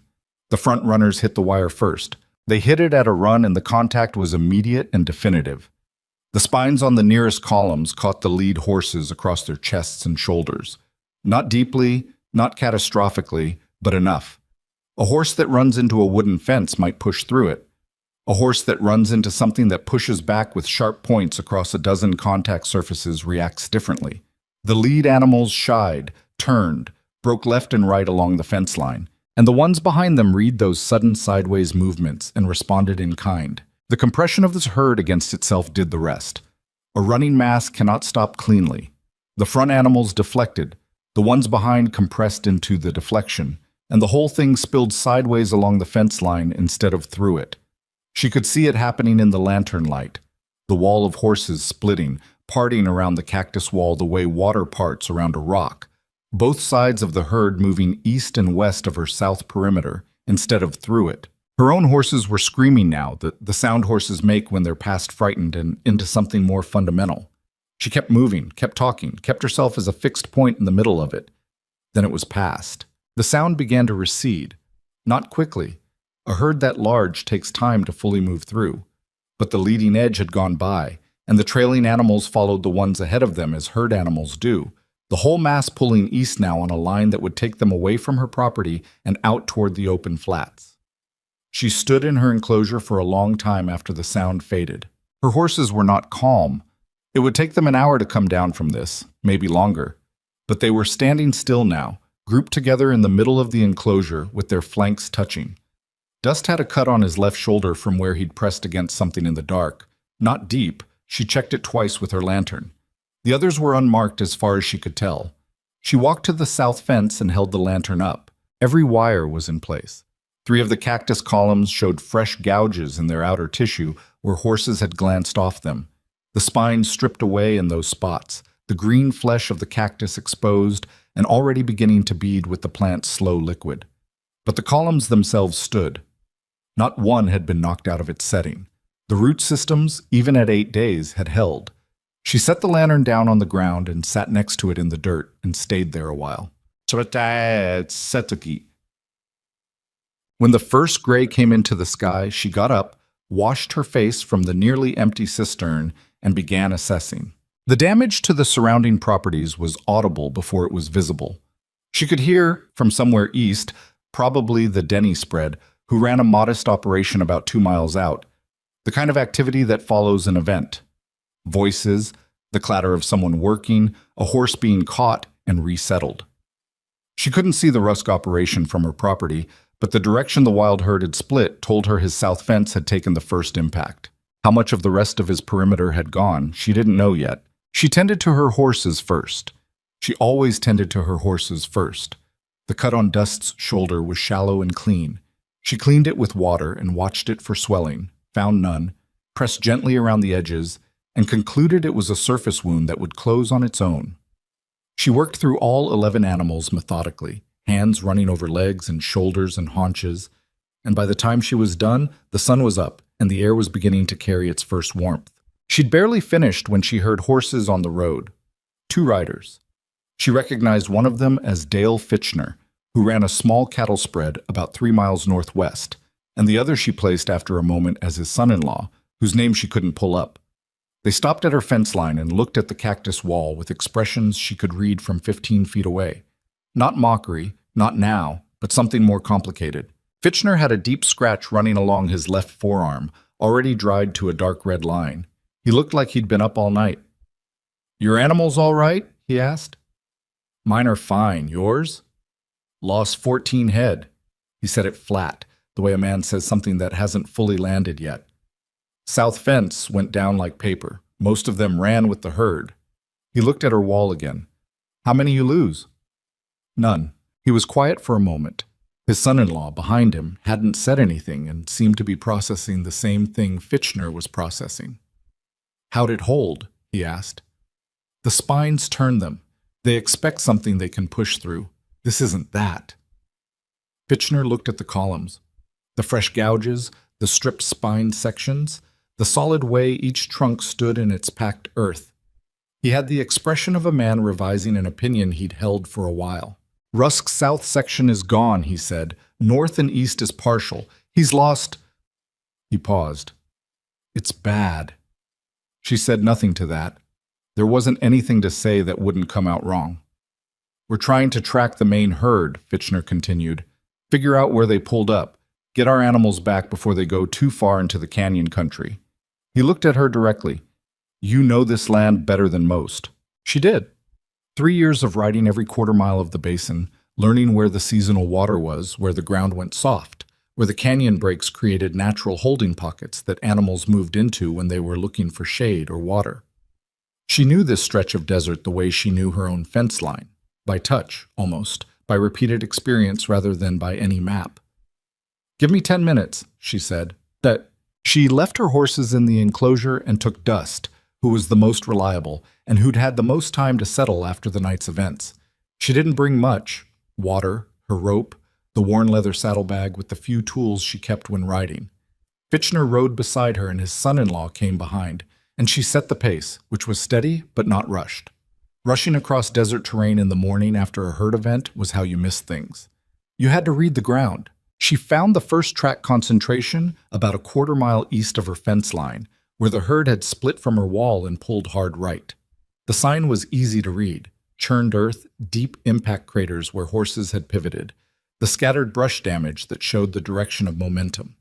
Speaker 1: The front runners hit the wire first. They hit it at a run and the contact was immediate and definitive. The spines on the nearest columns caught the lead horses across their chests and shoulders. Not deeply, not catastrophically, but enough. A horse that runs into a wooden fence might push through it. A horse that runs into something that pushes back with sharp points across a dozen contact surfaces reacts differently. The lead animals shied, turned, broke left and right along the fence line, and the ones behind them read those sudden sideways movements and responded in kind. The compression of this herd against itself did the rest. A running mass cannot stop cleanly. The front animals deflected, the ones behind compressed into the deflection, and the whole thing spilled sideways along the fence line instead of through it. She could see it happening in the lantern light, the wall of horses splitting, parting around the cactus wall the way water parts around a rock, both sides of the herd moving east and west of her south perimeter instead of through it. Her own horses were screaming now, the sound horses make when they're past frightened and into something more fundamental. She kept moving, kept talking, kept herself as a fixed point in the middle of it. Then it was past. The sound began to recede. Not quickly. A herd that large takes time to fully move through. But the leading edge had gone by, and the trailing animals followed the ones ahead of them as herd animals do, the whole mass pulling east now on a line that would take them away from her property and out toward the open flats. She stood in her enclosure for a long time after the sound faded. Her horses were not calm. It would take them an hour to come down from this, maybe longer. But they were standing still now, grouped together in the middle of the enclosure with their flanks touching. Dust had a cut on his left shoulder from where he'd pressed against something in the dark. Not deep. She checked it twice with her lantern. The others were unmarked as far as she could tell. She walked to the south fence and held the lantern up. Every wire was in place. 3 of the cactus columns showed fresh gouges in their outer tissue where horses had glanced off them. The spines stripped away in those spots, the green flesh of the cactus exposed and already beginning to bead with the plant's slow liquid. But the columns themselves stood. Not one had been knocked out of its setting. The root systems, even at 8 days, had held. She set the lantern down on the ground and sat next to it in the dirt and stayed there a while. When the first gray came into the sky, she got up, washed her face from the nearly empty cistern, and began assessing. The damage to the surrounding properties was audible before it was visible. She could hear, from somewhere east, probably the Denny spread, who ran a modest operation about 2 miles out, the kind of activity that follows an event. Voices, the clatter of someone working, a horse being caught and resettled. She couldn't see the Rusk operation from her property, but the direction the wild herd had split told her his south fence had taken the first impact. How much of the rest of his perimeter had gone, she didn't know yet. She tended to her horses first. She always tended to her horses first. The cut on Dust's shoulder was shallow and clean. She cleaned it with water and watched it for swelling, found none, pressed gently around the edges, and concluded it was a surface wound that would close on its own. She worked through all 11 animals methodically, hands running over legs and shoulders and haunches, and by the time she was done, the sun was up and the air was beginning to carry its first warmth. She'd barely finished when she heard horses on the road. 2 riders. She recognized one of them as Dale Fitchner, who ran a small cattle spread about 3 miles northwest, and the other she placed after a moment as his son-in-law, whose name she couldn't pull up. They stopped at her fence line and looked at the cactus wall with expressions she could read from 15 feet away. Not mockery, not now, but something more complicated. Fitchner had a deep scratch running along his left forearm, already dried to a dark red line. He looked like he'd been up all night. "Your animals all right?" he asked. "Mine are fine. Yours?" "Lost 14 head. He said it flat, the way a man says something that hasn't fully landed yet. South fence went down like paper. Most of them ran with the herd. He looked at her wall again. "How many you lose?" "None." He was quiet for a moment. His son-in-law, behind him, hadn't said anything and seemed to be processing the same thing Fitchner was processing. "How'd it hold?" he asked. "The spines turn them. They expect something they can push through. This isn't that." Fitchner looked at the columns. The fresh gouges, the stripped spine sections, the solid way each trunk stood in its packed earth. He had the expression of a man revising an opinion he'd held for a while. "Rusk's south section is gone," he said. "North and east is partial. He's lost—" He paused. "It's bad." She said nothing to that. There wasn't anything to say that wouldn't come out wrong. "We're trying to track the main herd," Fitchner continued. "Figure out where they pulled up. Get our animals back before they go too far into the canyon country." He looked at her directly. "You know this land better than most." She did. 3 years of riding every quarter-mile of the basin, learning where the seasonal water was, where the ground went soft, where the canyon breaks created natural holding pockets that animals moved into when they were looking for shade or water. She knew this stretch of desert the way she knew her own fence line, by touch, almost, by repeated experience rather than by any map. "Give me 10 minutes, she said. She left her horses in the enclosure and took Dust, who was the most reliable, and who'd had the most time to settle after the night's events. She didn't bring much: water, her rope, the worn leather saddlebag with the few tools she kept when riding. Fitchner rode beside her and his son-in-law came behind, and she set the pace, which was steady but not rushed. Rushing across desert terrain in the morning after a herd event was how you missed things. You had to read the ground. She found the first track concentration about a quarter-mile east of her fence line, where the herd had split from her wall and pulled hard right. The sign was easy to read: churned earth, deep impact craters where horses had pivoted, the scattered brush damage that showed the direction of momentum.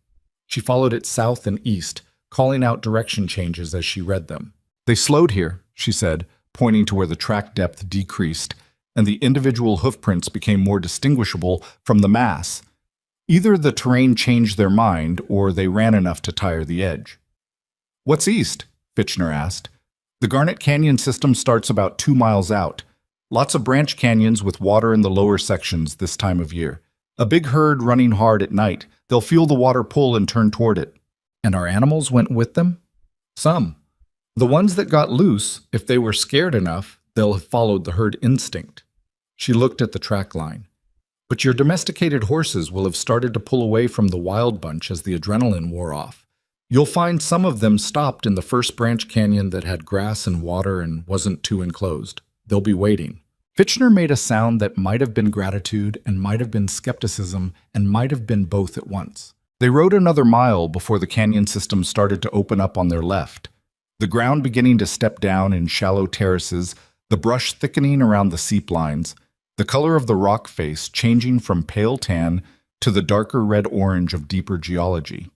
Speaker 1: She followed it south and east, calling out direction changes as she read them. "They slowed here," she said, pointing to where the track depth decreased, and the individual hoofprints became more distinguishable from the mass. Either the terrain changed their mind, or they ran enough to tire the edge. "What's east?" Fitchner asked. "The Garnet Canyon system starts about 2 miles out. Lots of branch canyons with water in the lower sections this time of year. A big herd running hard at night. They'll feel the water pull and turn toward it." "And our animals went with them?" "Some. The ones that got loose, if they were scared enough, they'll have followed the herd instinct." She looked at the track line. "But your domesticated horses will have started to pull away from the wild bunch as the adrenaline wore off. You'll find some of them stopped in the first branch canyon that had grass and water and wasn't too enclosed. They'll be waiting. Fitchner made a sound that might have been gratitude and might have been skepticism and might have been both at once. They rode another mile before the canyon system started to open up on their left, the ground beginning to step down in shallow terraces, the brush thickening around the seep lines, the color of the rock face changing from pale tan to the darker red-orange of deeper geology.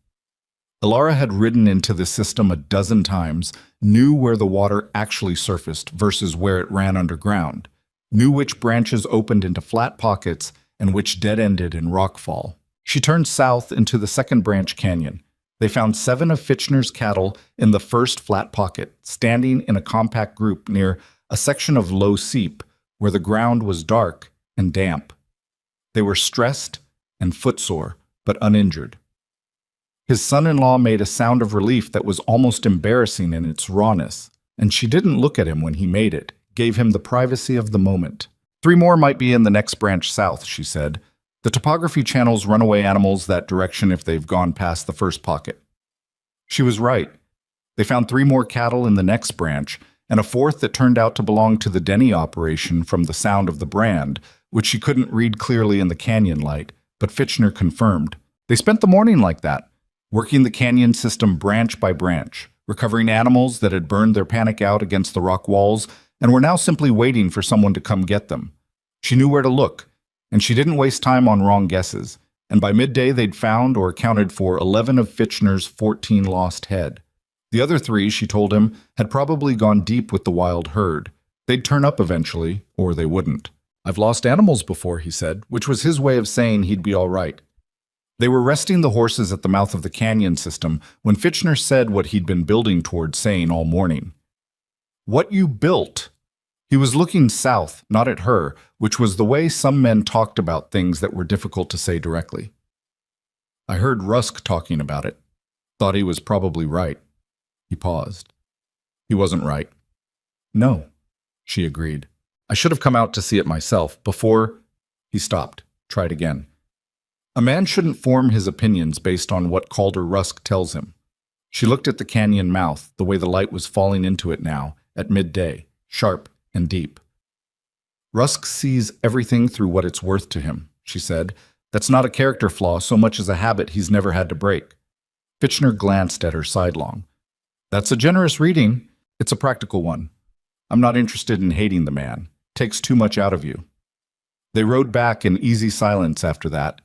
Speaker 1: Ilara had ridden into the system a dozen times, knew where the water actually surfaced versus where it ran underground, knew which branches opened into flat pockets and which dead-ended in rockfall. She turned south into the second branch canyon. They found 7 of Fitchner's cattle in the first flat pocket, standing in a compact group near a section of low seep where the ground was dark and damp. They were stressed and footsore, but uninjured. His son-in-law made a sound of relief that was almost embarrassing in its rawness, and she didn't look at him when he made it, gave him the privacy of the moment. 3 more might be in the next branch south, she said. The topography channels runaway animals that direction if they've gone past the first pocket. She was right. They found 3 more cattle in the next branch, and a 4th that turned out to belong to the Denny operation from the sound of the brand, which she couldn't read clearly in the canyon light, but Fitchner confirmed. They spent the morning like that, working the canyon system branch by branch, recovering animals that had burned their panic out against the rock walls and were now simply waiting for someone to come get them. She knew where to look, and she didn't waste time on wrong guesses, and by midday they'd found or accounted for 11 of Fitchner's 14 lost head. The other 3, she told him, had probably gone deep with the wild herd. They'd turn up eventually, or they wouldn't. "I've lost animals before," he said, which was his way of saying he'd be all right. They were resting the horses at the mouth of the canyon system when Fitchner said what he'd been building toward saying all morning. "What you built?" He was looking south, not at her, which was the way some men talked about things that were difficult to say directly. "I heard Rusk talking about it. Thought he was probably right." He paused. He wasn't right. "No," she agreed. "I should have come out to see it myself before—" He stopped, tried again. "A man shouldn't form his opinions based on what Calder Rusk tells him." She looked at the canyon mouth, the way the light was falling into it now, at midday, sharp and deep. "Rusk sees everything through what it's worth to him," she said. "That's not a character flaw so much as a habit he's never had to break." Fitchner glanced at her sidelong. "That's a generous reading. It's a practical one. I'm not interested in hating the man. Takes too much out of you." They rode back in easy silence after that,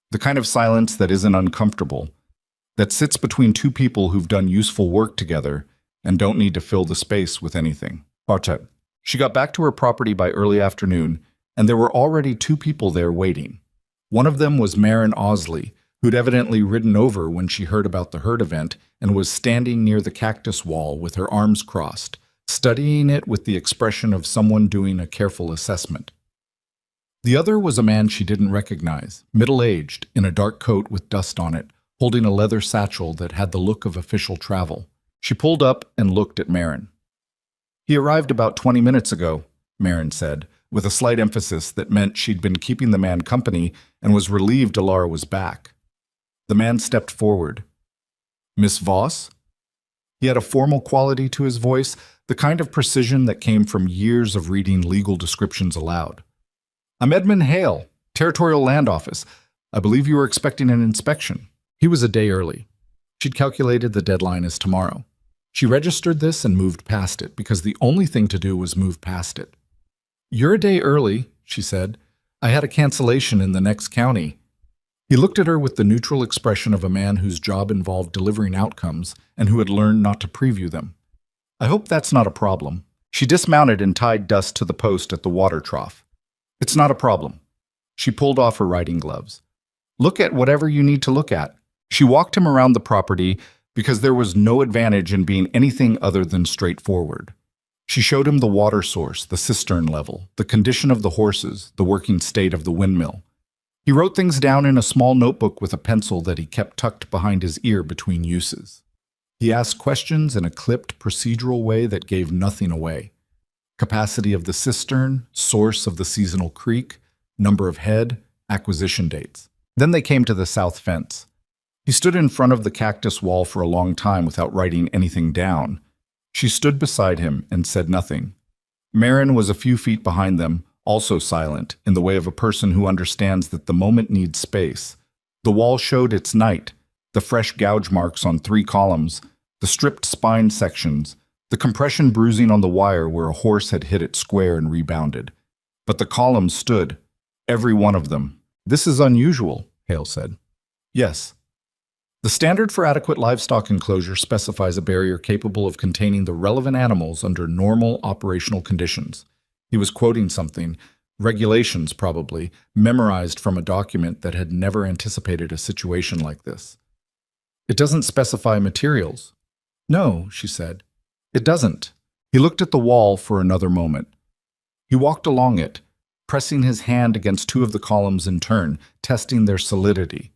Speaker 1: the kind of silence that isn't uncomfortable, that sits between 2 people who've done useful work together and don't need to fill the space with anything. Bartek. She got back to her property by early afternoon, and there were already 2 people there waiting. One of them was Marin Osley, who'd evidently ridden over when she heard about the herd event and was standing near the cactus wall with her arms crossed, studying it with the expression of someone doing a careful assessment. The other was a man she didn't recognize, middle-aged, in a dark coat with dust on it, holding a leather satchel that had the look of official travel. She pulled up and looked at Marin. "He arrived about 20 minutes ago," Marin said, with a slight emphasis that meant she'd been keeping the man company and was relieved Ilara was back. The man stepped forward. "Miss Voss?" He had a formal quality to his voice, the kind of precision that came from years of reading legal descriptions aloud. "I'm Edmund Hale, Territorial Land Office. I believe you were expecting an inspection." He was a day early. She'd calculated the deadline as tomorrow. She registered this and moved past it, because the only thing to do was move past it. "You're a day early," she said. "I had a cancellation in the next county." He looked at her with the neutral expression of a man whose job involved delivering outcomes and who had learned not to preview them. "I hope that's not a problem." She dismounted and tied Dust to the post at the water trough. "It's not a problem." She pulled off her riding gloves. "Look at whatever you need to look at." She walked him around the property because there was no advantage in being anything other than straightforward. She showed him the water source, the cistern level, the condition of the horses, the working state of the windmill. He wrote things down in a small notebook with a pencil that he kept tucked behind his ear between uses. He asked questions in a clipped, procedural way that gave nothing away. Capacity of the cistern, source of the seasonal creek, number of head, acquisition dates. Then they came to the south fence. He stood in front of the cactus wall for a long time without writing anything down. She stood beside him and said nothing. Marin was a few feet behind them, also silent, in the way of a person who understands that the moment needs space. The wall showed its night, the fresh gouge marks on 3 columns, the stripped spine sections, the compression bruising on the wire where a horse had hit it square and rebounded. But the columns stood, every one of them. "This is unusual," Hale said. "Yes." The standard for adequate livestock enclosure specifies a barrier capable of containing the relevant animals under normal operational conditions. He was quoting something, regulations probably, memorized from a document that had never anticipated a situation like this. "It doesn't specify materials." "No," she said. "It doesn't." He looked at the wall for another moment. He walked along it, pressing his hand against 2 of the columns in turn, testing their solidity.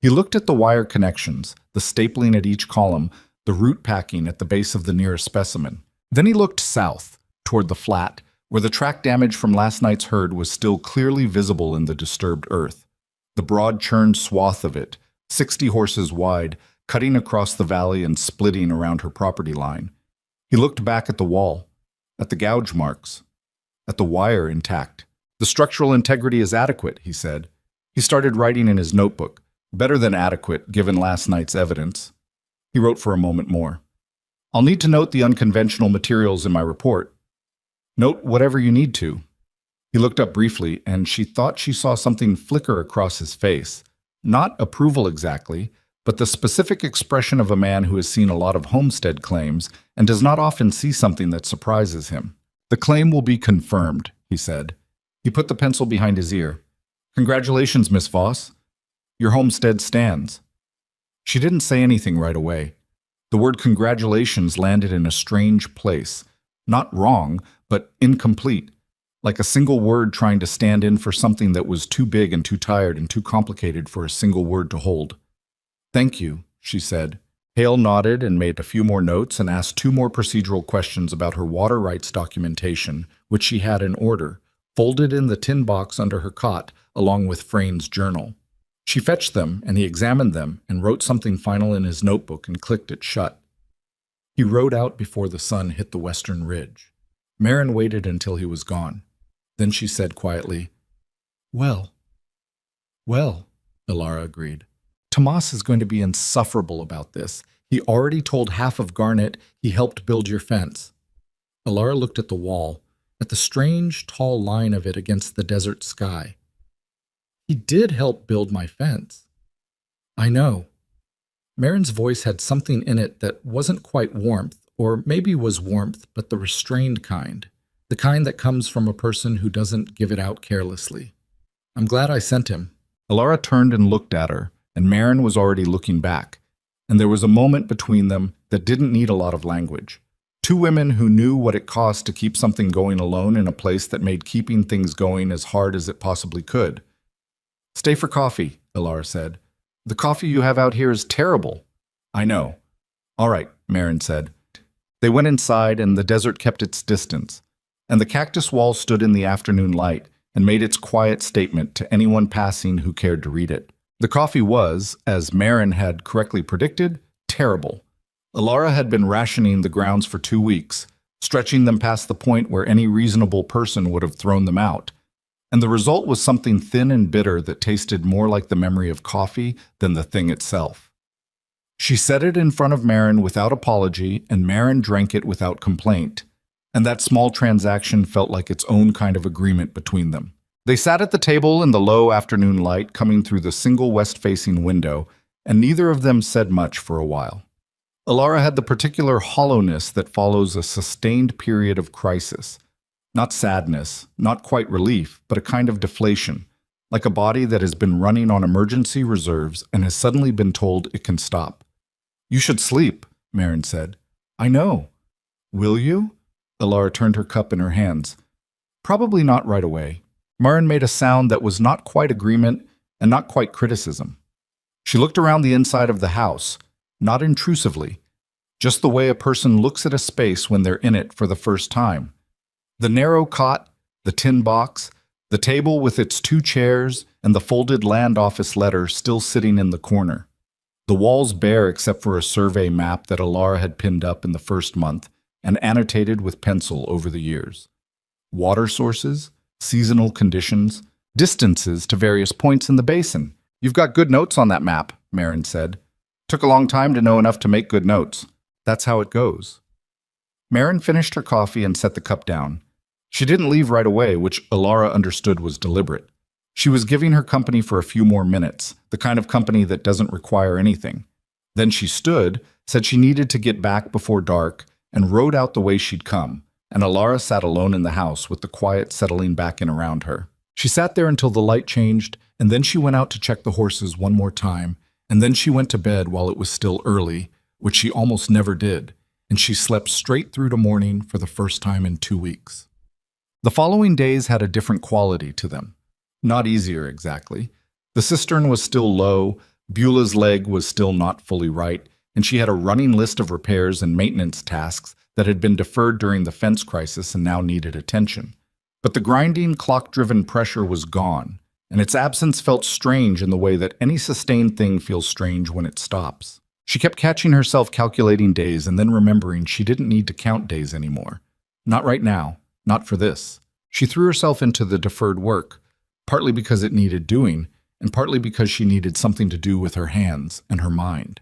Speaker 1: He looked at the wire connections, the stapling at each column, the root packing at the base of the nearest specimen. Then he looked south, toward the flat, where the track damage from last night's herd was still clearly visible in the disturbed earth. The broad churned swath of it, 60 horses wide, cutting across the valley and splitting around her property line. He looked back at the wall, at the gouge marks, at the wire intact. "The structural integrity is adequate," he said. He started writing in his notebook. Better than adequate, given last night's evidence. He wrote for a moment more. "I'll need to note the unconventional materials in my report." "Note whatever you need to." He looked up briefly, and she thought she saw something flicker across his face. Not approval exactly, but the specific expression of a man who has seen a lot of homestead claims and does not often see something that surprises him. "The claim will be confirmed," he said. He put the pencil behind his ear. "Congratulations, Miss Voss. Your homestead stands." She didn't say anything right away. The word congratulations landed in a strange place. Not wrong, but incomplete. Like a single word trying to stand in for something that was too big and too tired and too complicated for a single word to hold. "Thank you," she said. Hale nodded and made a few more notes and asked 2 more procedural questions about her water rights documentation, which she had in order, folded in the tin box under her cot, along with Frayn's journal. She fetched them, and he examined them and wrote something final in his notebook and clicked it shut. He rode out before the sun hit the western ridge. Marin waited until he was gone. Then she said quietly, Well, Ilara agreed. Tomas is going to be insufferable about this. He already told half of Garnet he helped build your fence." Ilara looked at the wall, at the strange, tall line of it against the desert sky. "He did help build my fence." "I know." Marin's voice had something in it that wasn't quite warmth, or maybe was warmth, but the restrained kind. The kind that comes from a person who doesn't give it out carelessly. "I'm glad I sent him." Ilara turned and looked at her, and Marin was already looking back, and there was a moment between them that didn't need a lot of language. 2 women who knew what it cost to keep something going alone in a place that made keeping things going as hard as it possibly could. "Stay for coffee," Ilara said. "The coffee you have out here is terrible." "I know." "All right," Marin said. They went inside, and the desert kept its distance, and the cactus wall stood in the afternoon light and made its quiet statement to anyone passing who cared to read it. The coffee was, as Marin had correctly predicted, terrible. Ilara had been rationing the grounds for 2 weeks, stretching them past the point where any reasonable person would have thrown them out. And the result was something thin and bitter that tasted more like the memory of coffee than the thing itself. She set it in front of Marin without apology, and Marin drank it without complaint. And that small transaction felt like its own kind of agreement between them. They sat at the table in the low afternoon light coming through the single west-facing window, and neither of them said much for a while. Ilara had the particular hollowness that follows a sustained period of crisis. Not sadness, not quite relief, but a kind of deflation, like a body that has been running on emergency reserves and has suddenly been told it can stop. "You should sleep," Marin said. "I know." "Will you?" Ilara turned her cup in her hands. "Probably not right away." Marin made a sound that was not quite agreement and not quite criticism. She looked around the inside of the house, not intrusively, just the way a person looks at a space when they're in it for the first time. The narrow cot, the tin box, the table with its 2 chairs, and the folded land office letter still sitting in the corner. The walls bare except for a survey map that Alara had pinned up in the first month and annotated with pencil over the years. Water sources, seasonal conditions, distances to various points in the basin. "You've got good notes on that map," Marin said. "Took a long time to know enough to make good notes. That's how it goes." Marin finished her coffee and set the cup down. She didn't leave right away, which Alara understood was deliberate. She was giving her company for a few more minutes, the kind of company that doesn't require anything. Then she stood, said she needed to get back before dark, and rode out the way she'd come, and Alara sat alone in the house with the quiet settling back in around her. She sat there until the light changed, and then she went out to check the horses one more time, and then she went to bed while it was still early, which she almost never did, and she slept straight through to morning for the first time in 2 weeks. The following days had a different quality to them. Not easier, exactly. The cistern was still low, Beulah's leg was still not fully right, and she had a running list of repairs and maintenance tasks that had been deferred during the fence crisis and now needed attention. But the grinding, clock-driven pressure was gone, and its absence felt strange in the way that any sustained thing feels strange when it stops. She kept catching herself calculating days and then remembering she didn't need to count days anymore. Not right now, not for this. She threw herself into the deferred work, partly because it needed doing, and partly because she needed something to do with her hands and her mind.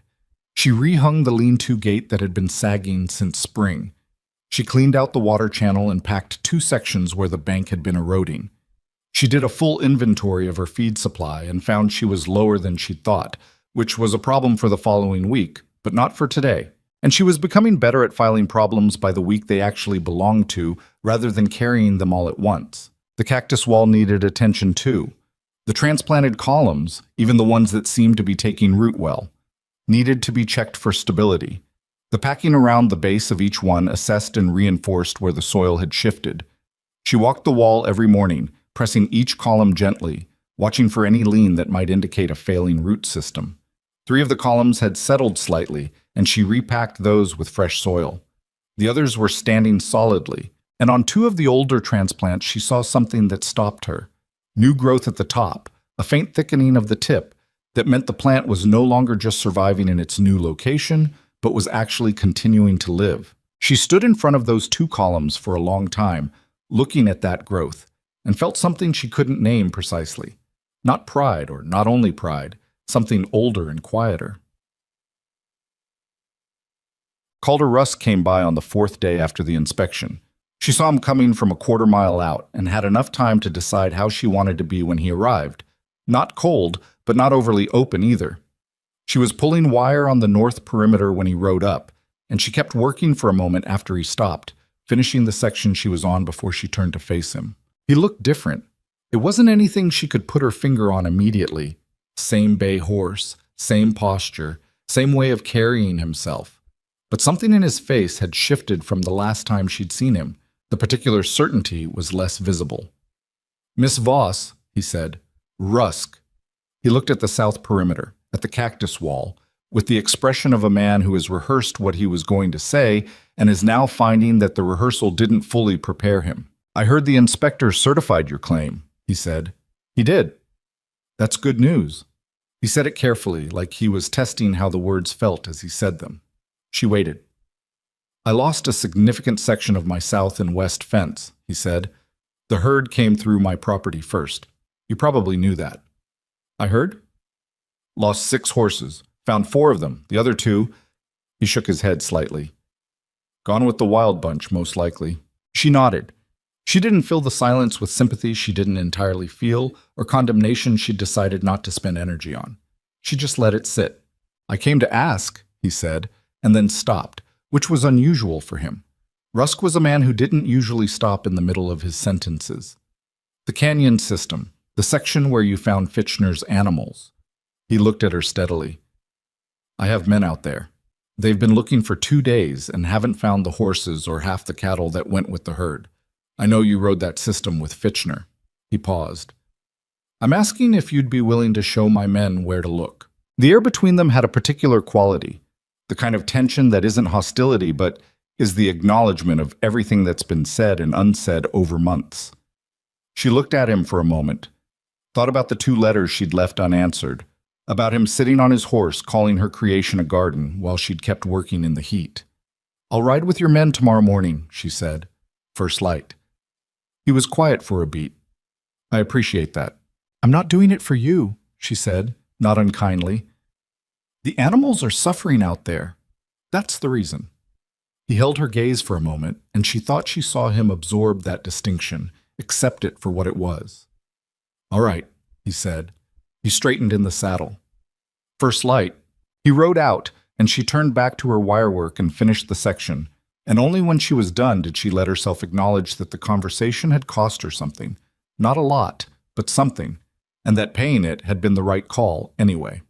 Speaker 1: She rehung the lean-to gate that had been sagging since spring. She cleaned out the water channel and packed 2 sections where the bank had been eroding. She did a full inventory of her feed supply and found she was lower than she'd thought, which was a problem for the following week, but not for today. And she was becoming better at filing problems by the week they actually belonged to, rather than carrying them all at once. The cactus wall needed attention too. The transplanted columns, even the ones that seemed to be taking root well, needed to be checked for stability. The packing around the base of each one assessed and reinforced where the soil had shifted. She walked the wall every morning, pressing each column gently, watching for any lean that might indicate a failing root system. 3 of the columns had settled slightly, and she repacked those with fresh soil. The others were standing solidly, and on 2 of the older transplants she saw something that stopped her. New growth at the top, a faint thickening of the tip that meant the plant was no longer just surviving in its new location, but was actually continuing to live. She stood in front of those 2 columns for a long time, looking at that growth, and felt something she couldn't name precisely. Not pride, or not only pride, something older and quieter. Calder Russ came by on the 4th day after the inspection. She saw him coming from a quarter-mile out and had enough time to decide how she wanted to be when he arrived. Not cold, but not overly open either. She was pulling wire on the north perimeter when he rode up, and she kept working for a moment after he stopped, finishing the section she was on before she turned to face him. He looked different. It wasn't anything she could put her finger on immediately. Same bay horse, same posture, same way of carrying himself. But something in his face had shifted from the last time she'd seen him. The particular certainty was less visible. "Miss Voss," he said. "Rusk." He looked at the south perimeter, at the cactus wall, with the expression of a man who has rehearsed what he was going to say and is now finding that the rehearsal didn't fully prepare him. "I heard the inspector certified your claim," he said. "He did." "That's good news." He said it carefully, like he was testing how the words felt as he said them. She waited. "I lost a significant section of my south and west fence," he said. "The herd came through my property first. You probably knew that." "I heard?" "Lost 6 horses. Found 4 of them. The other 2... He shook his head slightly. "Gone with the wild bunch, most likely." She nodded. She didn't fill the silence with sympathy she didn't entirely feel, or condemnation she'd decided not to spend energy on. She just let it sit. "I came to ask," he said, and then stopped, which was unusual for him. Rusk was a man who didn't usually stop in the middle of his sentences. "The canyon system, the section where you found Fitchner's animals." He looked at her steadily. "I have men out there. They've been looking for 2 days and haven't found the horses or half the cattle that went with the herd. I know you rode that system with Fitchner." He paused. "I'm asking if you'd be willing to show my men where to look." The air between them had a particular quality, the kind of tension that isn't hostility but is the acknowledgement of everything that's been said and unsaid over months. She looked at him for a moment, thought about the 2 letters she'd left unanswered, about him sitting on his horse calling her creation a garden while she'd kept working in the heat. "I'll ride with your men tomorrow morning," she said. "First light." He was quiet for a beat. "I appreciate that." "I'm not doing it for you," she said, not unkindly. "The animals are suffering out there. That's the reason." He held her gaze for a moment, and she thought she saw him absorb that distinction, accept it for what it was. "All right," he said. He straightened in the saddle. First light. He rode out, and she turned back to her wirework and finished the section, and only when she was done did she let herself acknowledge that the conversation had cost her something. Not a lot, but something, and that paying it had been the right call anyway.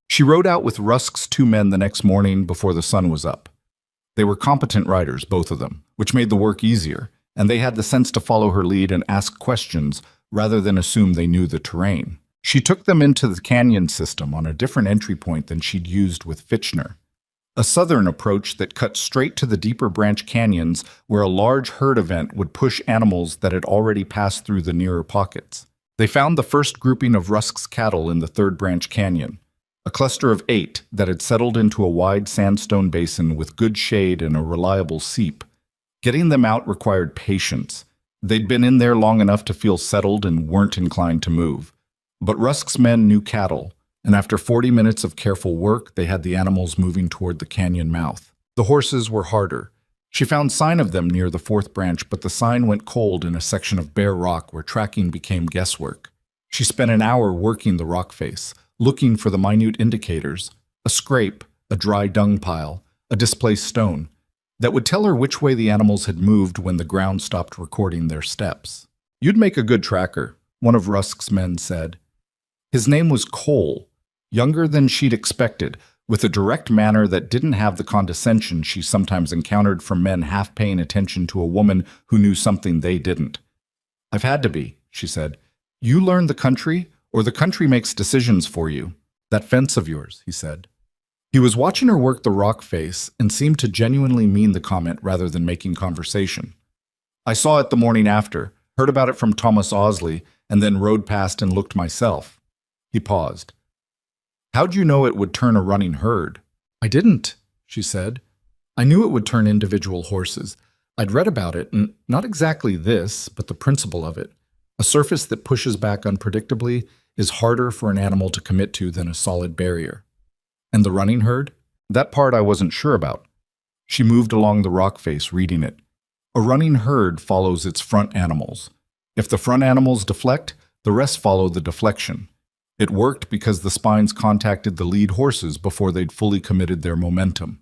Speaker 1: She rode out with Rusk's 2 men the next morning before the sun was up. They were competent riders, both of them, which made the work easier, and they had the sense to follow her lead and ask questions rather than assume they knew the terrain. She took them into the canyon system on a different entry point than she'd used with Fitchner, a southern approach that cut straight to the deeper branch canyons where a large herd event would push animals that had already passed through the nearer pockets. They found the first grouping of Rusk's cattle in the third branch canyon, a cluster of 8 that had settled into a wide sandstone basin with good shade and a reliable seep. Getting them out required patience. They'd been in there long enough to feel settled and weren't inclined to move. But Rusk's men knew cattle, and after 40 minutes of careful work, they had the animals moving toward the canyon mouth. The horses were harder. She found sign of them near the 4th branch, but the sign went cold in a section of bare rock where tracking became guesswork. She spent an hour working the rock face, looking for the minute indicators, a scrape, a dry dung pile, a displaced stone, that would tell her which way the animals had moved when the ground stopped recording their steps. "You'd make a good tracker," one of Rusk's men said. His name was Cole, younger than she'd expected, with a direct manner that didn't have the condescension she sometimes encountered from men half paying attention to a woman who knew something they didn't. "I've had to be," she said. "You learn the country, or the country makes decisions for you. That fence of yours," he said. He was watching her work the rock face and seemed to genuinely mean the comment rather than making conversation. "I saw it the morning after, heard about it from Thomas Osley, and then rode past and looked myself." He paused. "How'd you know it would turn a running herd?" "I didn't," she said. "I knew it would turn individual horses. I'd read about it, and not exactly this, but the principle of it. A surface that pushes back unpredictably is harder for an animal to commit to than a solid barrier. And the running herd? That part I wasn't sure about." She moved along the rock face, reading it. "A running herd follows its front animals. If the front animals deflect, the rest follow the deflection. It worked because the spines contacted the lead horses before they'd fully committed their momentum."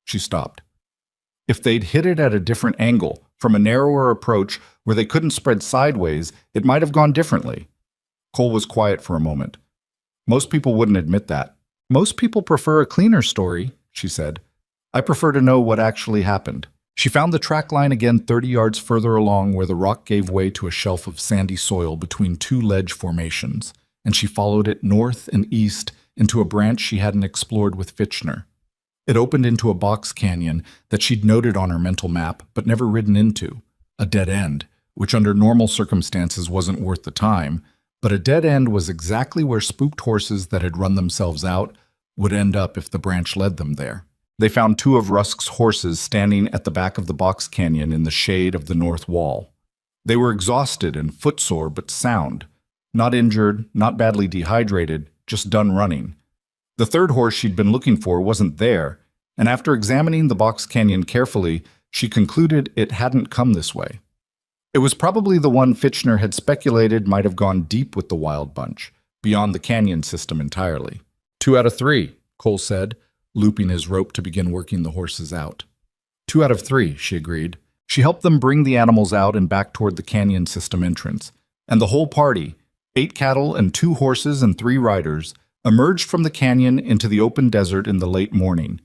Speaker 1: She stopped. "If they'd hit it at a different angle, from a narrower approach where they couldn't spread sideways, it might have gone differently." Cole was quiet for a moment. "Most people wouldn't admit that." "Most people prefer a cleaner story," she said. "I prefer to know what actually happened." She found the track line again 30 yards further along where the rock gave way to a shelf of sandy soil between 2 ledge formations, and she followed it north and east into a branch she hadn't explored with Fitchner. It opened into a box canyon that she'd noted on her mental map but never ridden into, a dead end, which under normal circumstances wasn't worth the time, but a dead end was exactly where spooked horses that had run themselves out would end up if the branch led them there. They found 2 of Rusk's horses standing at the back of the box canyon in the shade of the north wall. They were exhausted and footsore but sound, not injured, not badly dehydrated, just done running. The 3rd horse she'd been looking for wasn't there, and after examining the box canyon carefully, she concluded it hadn't come this way. It was probably the one Fitchner had speculated might have gone deep with the wild bunch, beyond the canyon system entirely. 2 out of 3, Cole said, looping his rope to begin working the horses out. 2 out of 3, she agreed. She helped them bring the animals out and back toward the canyon system entrance, and the whole party, 8 cattle and 2 horses and 3 riders, emerged from the canyon into the open desert in the late morning,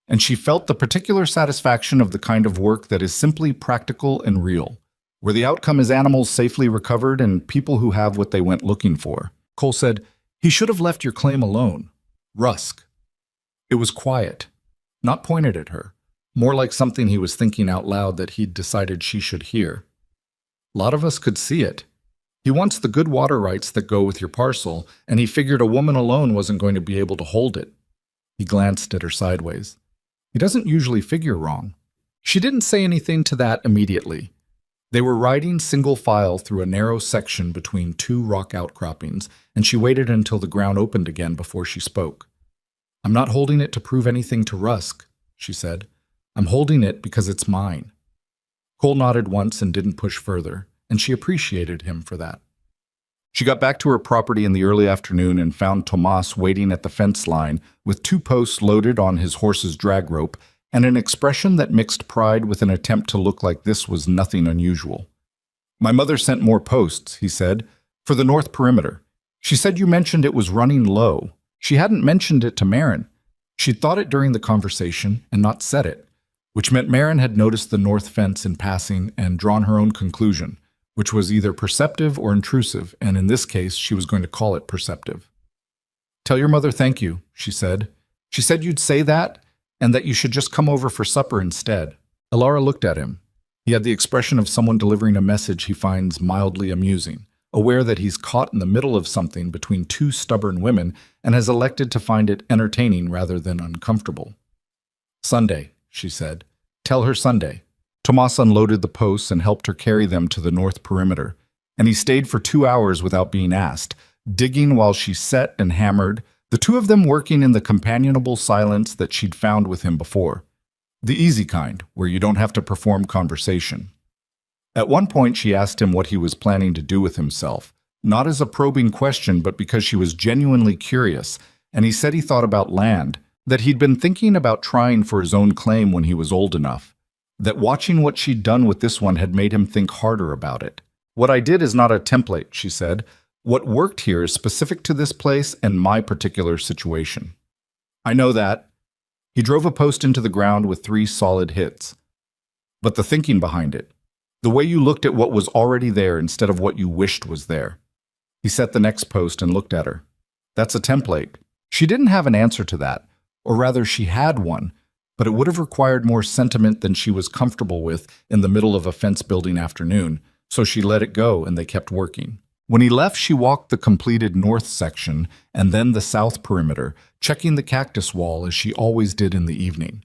Speaker 1: and she felt the particular satisfaction of the kind of work that is simply practical and real, where the outcome is animals safely recovered and people who have what they went looking for. Cole said, "He should have left your claim alone. Rusk." It was quiet, not pointed at her, more like something he was thinking out loud that he'd decided she should hear. "A lot of us could see it. He wants the good water rights that go with your parcel, and he figured a woman alone wasn't going to be able to hold it. He glanced at her sideways. He doesn't usually figure wrong. She didn't say anything to that immediately. They were riding single file through a narrow section between two rock outcroppings, and she waited until the ground opened again before she spoke. "I'm not holding it to prove anything to Rusk," she said. "I'm holding it because it's mine." Cole nodded once and didn't push further, and she appreciated him for that. She got back to her property in the early afternoon and found Tomas waiting at the fence line with 2 posts loaded on his horse's drag rope and an expression that mixed pride with an attempt to look like this was nothing unusual. "My mother sent more posts," he said, "for the north perimeter. She said you mentioned it was running low. She hadn't mentioned it to Marin. She'd thought it during the conversation and not said it, which meant Marin had noticed the north fence in passing and drawn her own conclusion, which was either perceptive or intrusive, and in this case she was going to call it perceptive. "Tell your mother thank you," she said. "She said you'd say that, and that you should just come over for supper instead." Alara looked at him. He had the expression of someone delivering a message he finds mildly amusing, aware that he's caught in the middle of something between 2 stubborn women and has elected to find it entertaining rather than uncomfortable. "Sunday," she said. "Tell her Sunday." Tomas unloaded the posts and helped her carry them to the north perimeter, and he stayed for 2 hours without being asked, digging while she set and hammered, the 2 of them working in the companionable silence that she'd found with him before. The easy kind, where you don't have to perform conversation. At one point she asked him what he was planning to do with himself, not as a probing question but because she was genuinely curious, and he said he thought about land, that he'd been thinking about trying for his own claim when he was old enough, that watching what she'd done with this one had made him think harder about it. "What I did is not a template," she said. "What worked here is specific to this place and my particular situation." "I know that." He drove a post into the ground with 3 solid hits. "But the thinking behind it, the way you looked at what was already there instead of what you wished was there." He set the next post and looked at her. "That's a template." She didn't have an answer to that, or rather she had one, but it would have required more sentiment than she was comfortable with in the middle of a fence-building afternoon, so she let it go and they kept working. When he left, she walked the completed north section and then the south perimeter, checking the cactus wall as she always did in the evening.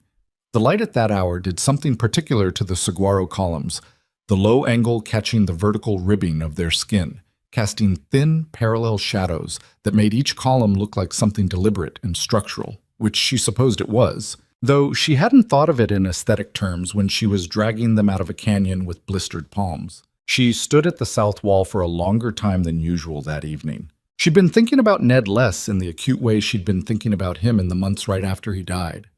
Speaker 1: The light at that hour did something particular to the saguaro columns, the low angle catching the vertical ribbing of their skin, casting thin, parallel shadows that made each column look like something deliberate and structural, which she supposed it was, though she hadn't thought of it in aesthetic terms when she was dragging them out of a canyon with blistered palms. She stood at the south wall for a longer time than usual that evening. She'd been thinking about Ned less in the acute way she'd been thinking about him in the months right after he died.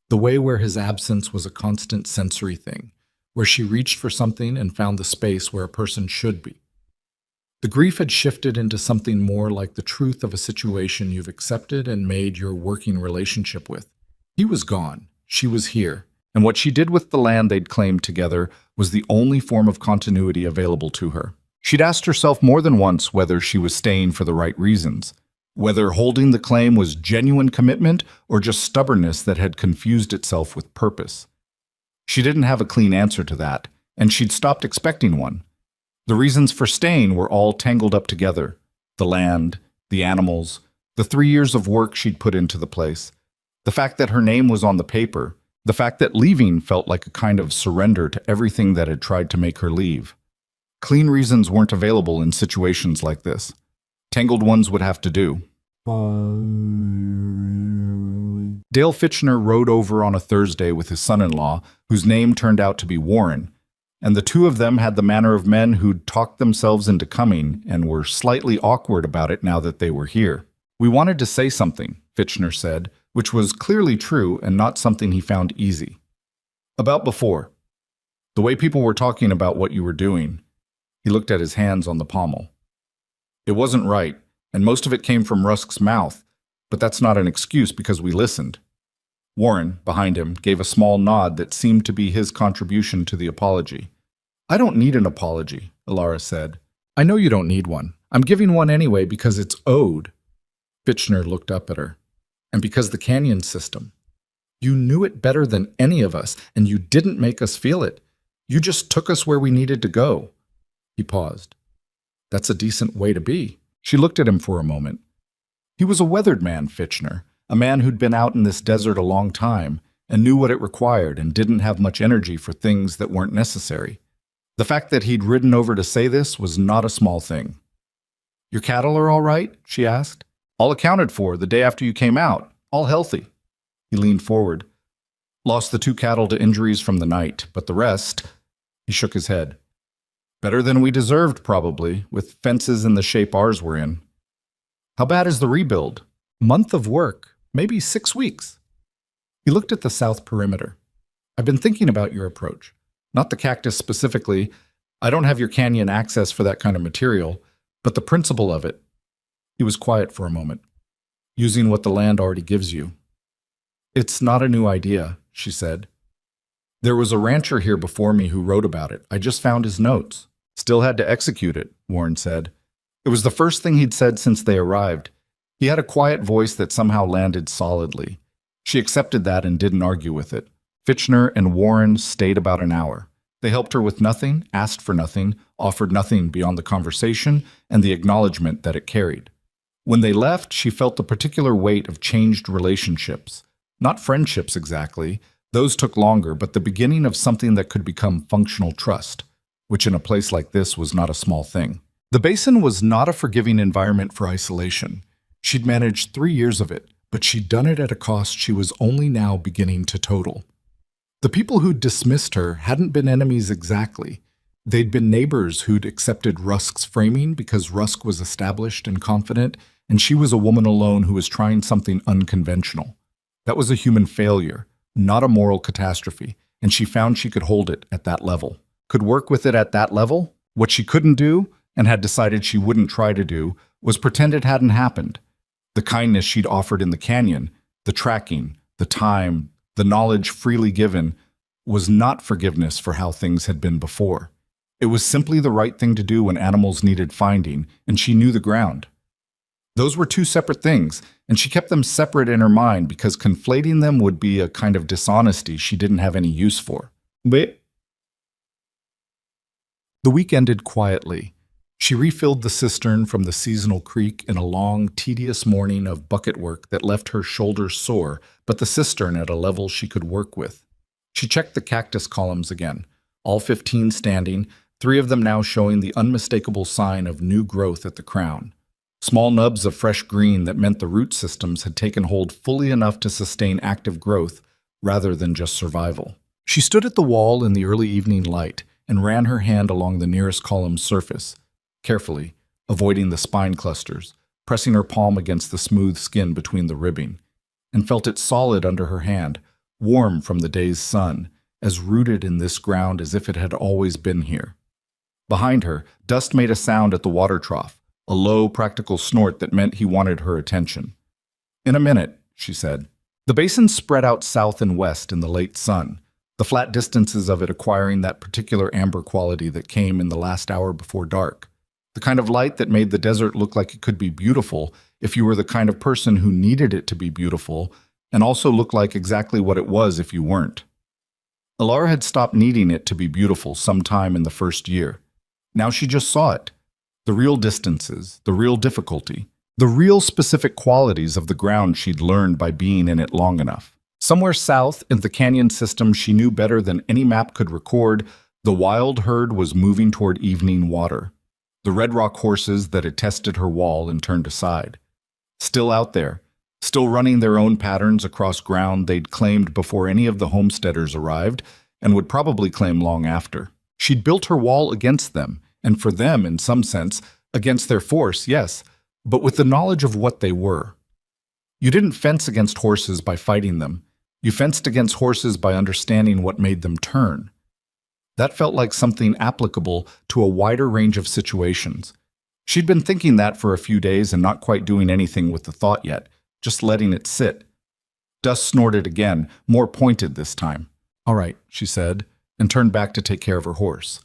Speaker 1: The way where his absence was a constant sensory thing, where she reached for something and found the space where a person should be. The grief had shifted into something more like the truth of a situation you've accepted and made your working relationship with. He was gone. She was here. And what she did with the land they'd claimed together was the only form of continuity available to her. She'd asked herself more than once whether she was staying for the right reasons, whether holding the claim was genuine commitment or just stubbornness that had confused itself with purpose. She didn't have a clean answer to that, and she'd stopped expecting one. The reasons for staying were all tangled up together: the land, the animals, the 3 years of work she'd put into the place, the fact that her name was on the paper, the fact that leaving felt like a kind of surrender to everything that had tried to make her leave. Clean reasons weren't available in situations like this. Tangled ones would have to do. Dale Fitchner rode over on a Thursday with his son-in-law, whose name turned out to be Warren, and the 2 of them had the manner of men who'd talked themselves into coming and were slightly awkward about it now that they were here. "We wanted to say something," Fitchner said, which was clearly true and not something he found easy. "About before. The way people were talking about what you were doing." He looked at his hands on the pommel. "It wasn't right, and most of it came from Rusk's mouth, but that's not an excuse because we listened." Warren, behind him, gave a small nod that seemed to be his contribution to the apology. "I don't need an apology," Alara said. "I know you don't need one. I'm giving one anyway because it's owed." Fitchner looked up at her. "And because the canyon system. You knew it better than any of us, and you didn't make us feel it. You just took us where we needed to go." He paused. That's a decent way to be. She looked at him for a moment. He was a weathered man, Fitchner, a man who'd been out in this desert a long time and knew what it required and didn't have much energy for things that weren't necessary. The fact that he'd ridden over to say this was not a small thing. "Your cattle are all right?" she asked. "All accounted for the day after you came out. All healthy." He leaned forward. "Lost the 2 cattle to injuries from the night, but the rest—" He shook his head. "Better than we deserved, probably, with fences in the shape ours were in." "How bad is the rebuild?" "Month of work, maybe 6 weeks." He looked at the south perimeter. "I've been thinking about your approach. Not the Cactus specifically. I don't have your canyon access for that kind of material, but the principle of it." He was quiet for a moment. "Using what the land already gives you." "It's not a new idea," she said. "There was a rancher here before me who wrote about it. I just found his notes." "Still had to execute it," Warren said. It was the first thing he'd said since they arrived. He had a quiet voice that somehow landed solidly. She accepted that and didn't argue with it. Fitchner and Warren stayed about an hour. They helped her with nothing, asked for nothing, offered nothing beyond the conversation and the acknowledgement that it carried. When they left, she felt the particular weight of changed relationships. Not friendships exactly. Those took longer, but the beginning of something that could become functional trust, which in a place like this was not a small thing. The basin was not a forgiving environment for isolation. She'd managed 3 years of it, but she'd done it at a cost she was only now beginning to total. The people who'd dismissed her hadn't been enemies exactly. They'd been neighbors who'd accepted Rusk's framing because Rusk was established and confident, and she was a woman alone who was trying something unconventional. That was a human failure, not a moral catastrophe, and she found she could hold it at that level. Could work with it at that level? What she couldn't do, and had decided she wouldn't try to do, was pretend it hadn't happened. The kindness she'd offered in the canyon, the tracking, the time, the knowledge freely given, was not forgiveness for how things had been before. It was simply the right thing to do when animals needed finding, and she knew the ground. Those were 2 separate things, and she kept them separate in her mind because conflating them would be a kind of dishonesty she didn't have any use for. But the week ended quietly. She refilled the cistern from the seasonal creek in a long, tedious morning of bucket work that left her shoulders sore, but the cistern at a level she could work with. She checked the cactus columns again, all 15 standing, 3 of them now showing the unmistakable sign of new growth at the crown. Small nubs of fresh green that meant the root systems had taken hold fully enough to sustain active growth rather than just survival. She stood at the wall in the early evening light and ran her hand along the nearest column's surface, carefully, avoiding the spine clusters, pressing her palm against the smooth skin between the ribbing, and felt it solid under her hand, warm from the day's sun, as rooted in this ground as if it had always been here. Behind her, Dust made a sound at the water trough, a low, practical snort that meant he wanted her attention. "In a minute," she said. The basin spread out south and west in the late sun, the flat distances of it acquiring that particular amber quality that came in the last hour before dark. The kind of light that made the desert look like it could be beautiful if you were the kind of person who needed it to be beautiful, and also look like exactly what it was if you weren't. Alara had stopped needing it to be beautiful sometime in the first year. Now she just saw it. The real distances, the real difficulty, the real specific qualities of the ground she'd learned by being in it long enough. Somewhere south in the canyon system she knew better than any map could record, the wild herd was moving toward evening water. The red rock horses that had tested her wall and turned aside. Still out there, still running their own patterns across ground they'd claimed before any of the homesteaders arrived, and would probably claim long after. She'd built her wall against them, and for them, in some sense, against their force, yes, but with the knowledge of what they were. You didn't fence against horses by fighting them. You fenced against horses by understanding what made them turn. That felt like something applicable to a wider range of situations. She'd been thinking that for a few days and not quite doing anything with the thought yet, just letting it sit. Dust snorted again, more pointed this time. "All right," she said, and turned back to take care of her horse.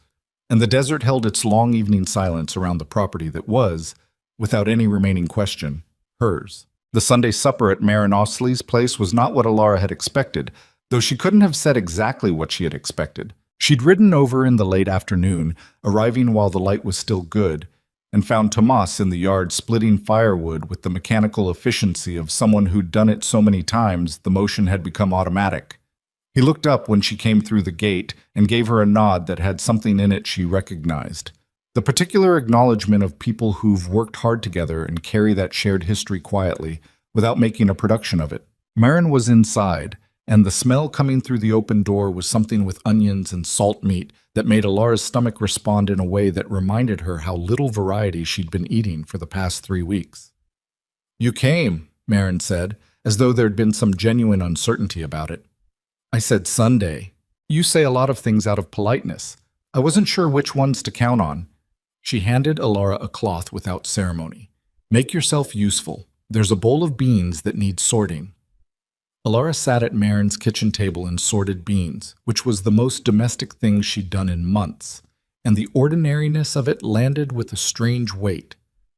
Speaker 1: And the desert held its long evening silence around the property that was, without any remaining question, hers. The Sunday supper at Marin Osley's place was not what Alara had expected, though she couldn't have said exactly what she had expected. She'd ridden over in the late afternoon, arriving while the light was still good, and found Tomas in the yard splitting firewood with the mechanical efficiency of someone who'd done it so many times the motion had become automatic. He looked up when she came through the gate and gave her a nod that had something in it she recognized. The particular acknowledgement of people who've worked hard together and carry that shared history quietly, without making a production of it. Maren was inside, and the smell coming through the open door was something with onions and salt meat that made Alara's stomach respond in a way that reminded her how little variety she'd been eating for the past 3 weeks. "You came," Maren said, as though there'd been some genuine uncertainty about it. "I said Sunday. You say a lot of things out of politeness. I wasn't sure which ones to count on." She handed Alara a cloth without ceremony. "Make yourself useful. There's a bowl of beans that needs sorting." Alara sat at Maren's kitchen table and sorted beans, which was the most domestic thing she'd done in months, and the ordinariness of it landed with a strange weight.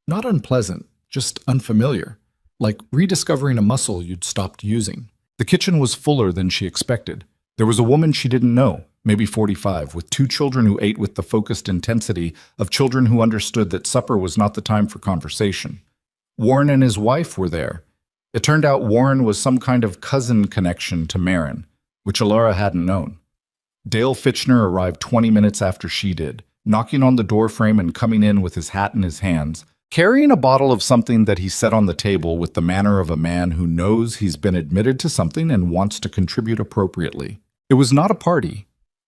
Speaker 1: Not unpleasant, just unfamiliar, like rediscovering a muscle you'd stopped using. The kitchen was fuller than she expected. There was a woman she didn't know, maybe 45, with 2 children who ate with the focused intensity of children who understood that supper was not the time for conversation. Warren and his wife were there. It turned out Warren was some kind of cousin connection to Maren, which Alara hadn't known. Dale Fitchner arrived 20 minutes after she did, knocking on the doorframe and coming in with his hat in his hands, carrying a bottle of something that he set on the table with the manner of a man who knows he's been admitted to something and wants to contribute appropriately. It was not a party.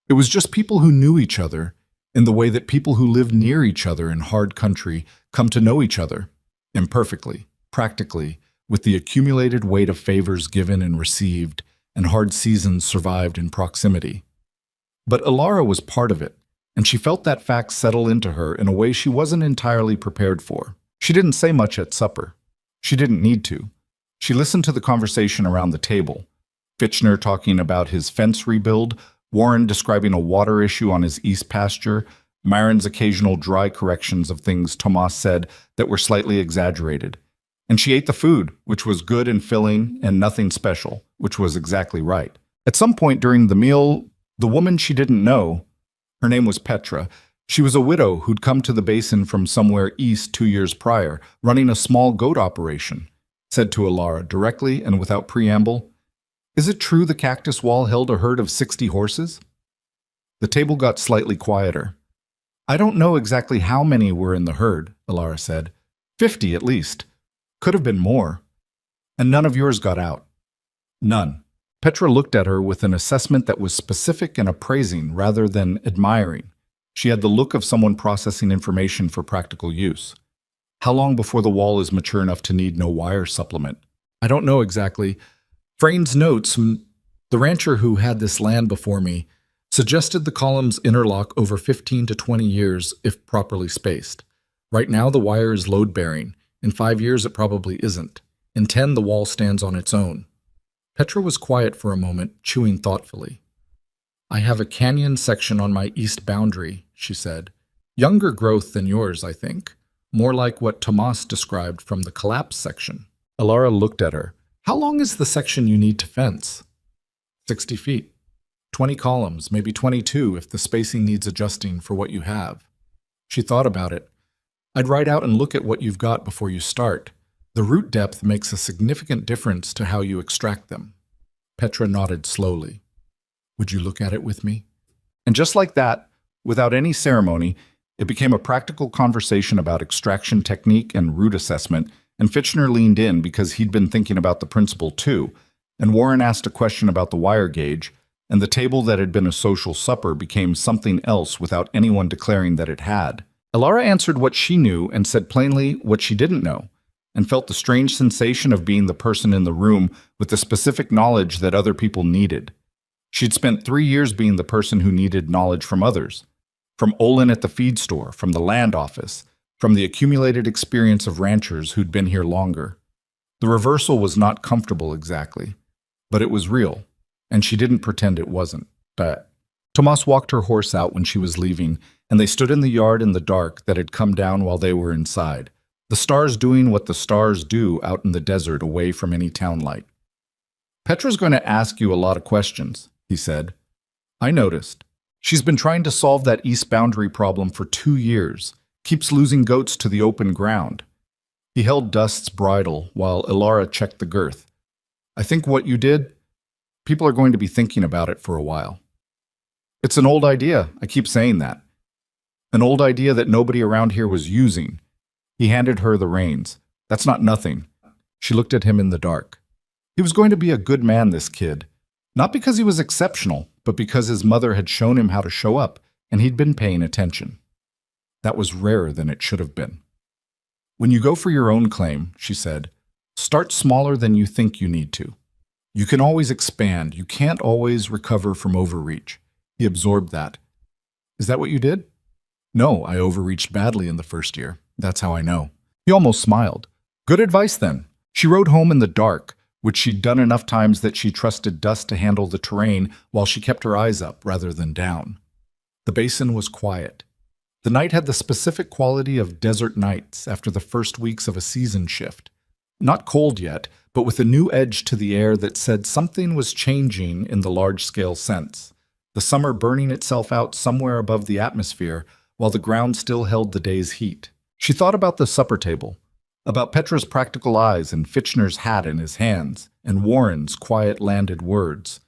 Speaker 1: It was just people who knew each other, in the way that people who live near each other in hard country come to know each other, imperfectly, practically, with the accumulated weight of favors given and received, and hard seasons survived in proximity. But Alara was part of it, and she felt that fact settle into her in a way she wasn't entirely prepared for. She didn't say much at supper. She didn't need to. She listened to the conversation around the table. Fitchner talking about his fence rebuild, Warren describing a water issue on his east pasture, Maren's occasional dry corrections of things Tomas said that were slightly exaggerated. And she ate the food, which was good and filling and nothing special, which was exactly right. At some point during the meal, the woman she didn't know, her name was Petra, she was a widow who'd come to the basin from somewhere east 2 years prior, running a small goat operation, said to Alara directly and without preamble, "Is it true the Cactus Wall held a herd of 60 horses?" The table got slightly quieter. "I don't know exactly how many were in the herd," Alara said. 50 at least. Could have been more. And none of yours got out." "None." Petra looked at her with an assessment that was specific and appraising rather than admiring. She had the look of someone processing information for practical use. "How long before the wall is mature enough to need no wire supplement?" "I don't know exactly. Frane's notes, the rancher who had this land before me, suggested the columns interlock over 15 to 20 years if properly spaced. Right now the wire is load-bearing. In 5 years it probably isn't. In 10 the wall stands on its own." Petra was quiet for a moment, chewing thoughtfully. "I have a canyon section on my east boundary," she said. "Younger growth than yours, I think. More like what Tomas described from the collapse section." Alara looked at her. "How long is the section you need to fence?" 60 feet. 20 columns, maybe 22 if the spacing needs adjusting for what you have." She thought about it. "I'd write out and look at what you've got before you start. The root depth makes a significant difference to how you extract them." Petra nodded slowly. "Would you look at it with me?" And just like that, without any ceremony, it became a practical conversation about extraction technique and root assessment, and Fitchner leaned in because he'd been thinking about the principle too, and Warren asked a question about the wire gauge, and the table that had been a social supper became something else without anyone declaring that it had. Alara answered what she knew and said plainly what she didn't know, and felt the strange sensation of being the person in the room with the specific knowledge that other people needed. She'd spent 3 years being the person who needed knowledge from others, from Olin at the feed store, from the land office, from the accumulated experience of ranchers who'd been here longer. The reversal was not comfortable exactly, but it was real, and she didn't pretend it wasn't. Tomas walked her horse out when she was leaving, and they stood in the yard in the dark that had come down while they were inside, the stars doing what the stars do out in the desert away from any town light. "Petra's going to ask you a lot of questions," he said. "I noticed. She's been trying to solve that east boundary problem for 2 years, Keeps losing goats to the open ground. He held Dust's bridle while Ilara checked the girth. I think what you did, people are going to be thinking about it for a while. It's an old idea, I keep saying that. An old idea that nobody around here was using. He handed her the reins. That's not nothing. She looked at him in the dark. He was going to be a good man, this kid. Not because he was exceptional, but because his mother had shown him how to show up, and he'd been paying attention. That was rarer than it should have been. When you go for your own claim, she said, start smaller than you think you need to. You can always expand. You can't always recover from overreach. He absorbed that. Is that what you did? No, I overreached badly in the first year. That's how I know. He almost smiled. Good advice, then. She rode home in the dark, which she'd done enough times that she trusted Dust to handle the terrain while she kept her eyes up rather than down. The basin was quiet. The night had the specific quality of desert nights after the first weeks of a season shift. Not cold yet, but with a new edge to the air that said something was changing in the large-scale sense. The summer burning itself out somewhere above the atmosphere, while the ground still held the day's heat. She thought about the supper table, about Petra's practical eyes and Fitchner's hat in his hands, and Warren's quiet landed words,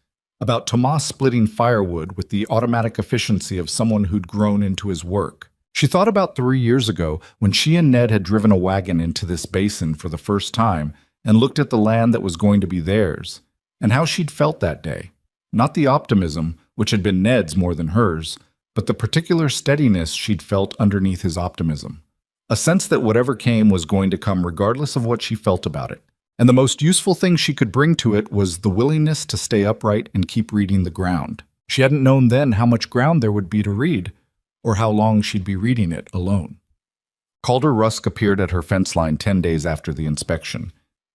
Speaker 1: about Tomas splitting firewood with the automatic efficiency of someone who'd grown into his work. She thought about 3 years ago when she and Ned had driven a wagon into this basin for the first time and looked at the land that was going to be theirs, and how she'd felt that day. Not the optimism, which had been Ned's more than hers, but the particular steadiness she'd felt underneath his optimism. A sense that whatever came was going to come regardless of what she felt about it. And the most useful thing she could bring to it was the willingness to stay upright and keep reading the ground. She hadn't known then how much ground there would be to read, or how long she'd be reading it alone. Calder Rusk appeared at her fence line 10 days after the inspection,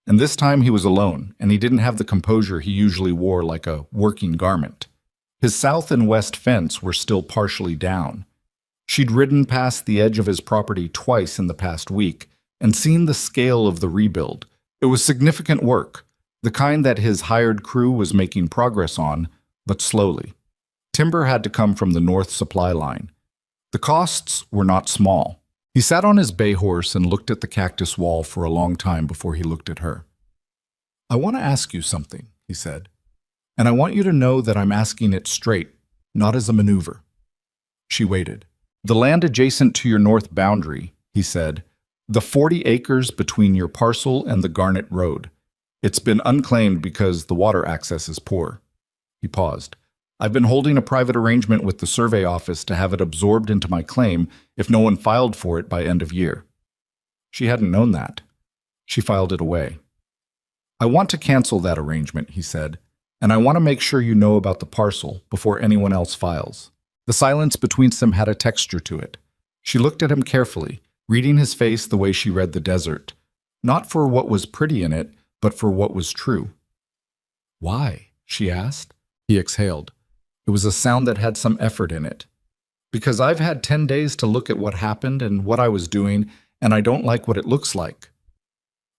Speaker 1: and this time he was alone, and he didn't have the composure he usually wore like a working garment. His south and west fence were still partially down. She'd ridden past the edge of his property twice in the past week and seen the scale of the rebuild. It was significant work, the kind that his hired crew was making progress on, but slowly. Timber had to come from the north supply line. The costs were not small. He sat on his bay horse and looked at the cactus wall for a long time before he looked at her. I want to ask you something, he said, and I want you to know that I'm asking it straight, not as a maneuver. She waited. The land adjacent to your north boundary, he said, the 40 acres between your parcel and the Garnet Road. It's been unclaimed because the water access is poor. He paused. I've been holding a private arrangement with the survey office to have it absorbed into my claim if no one filed for it by end of year. She hadn't known that. She filed it away. I want to cancel that arrangement, he said, and I want to make sure you know about the parcel before anyone else files. The silence between them had a texture to it. She looked at him carefully, reading his face the way she read the desert, not for what was pretty in it, but for what was true. Why? She asked. He exhaled. It was a sound that had some effort in it. Because I've had 10 days to look at what happened and what I was doing, and I don't like what it looks like.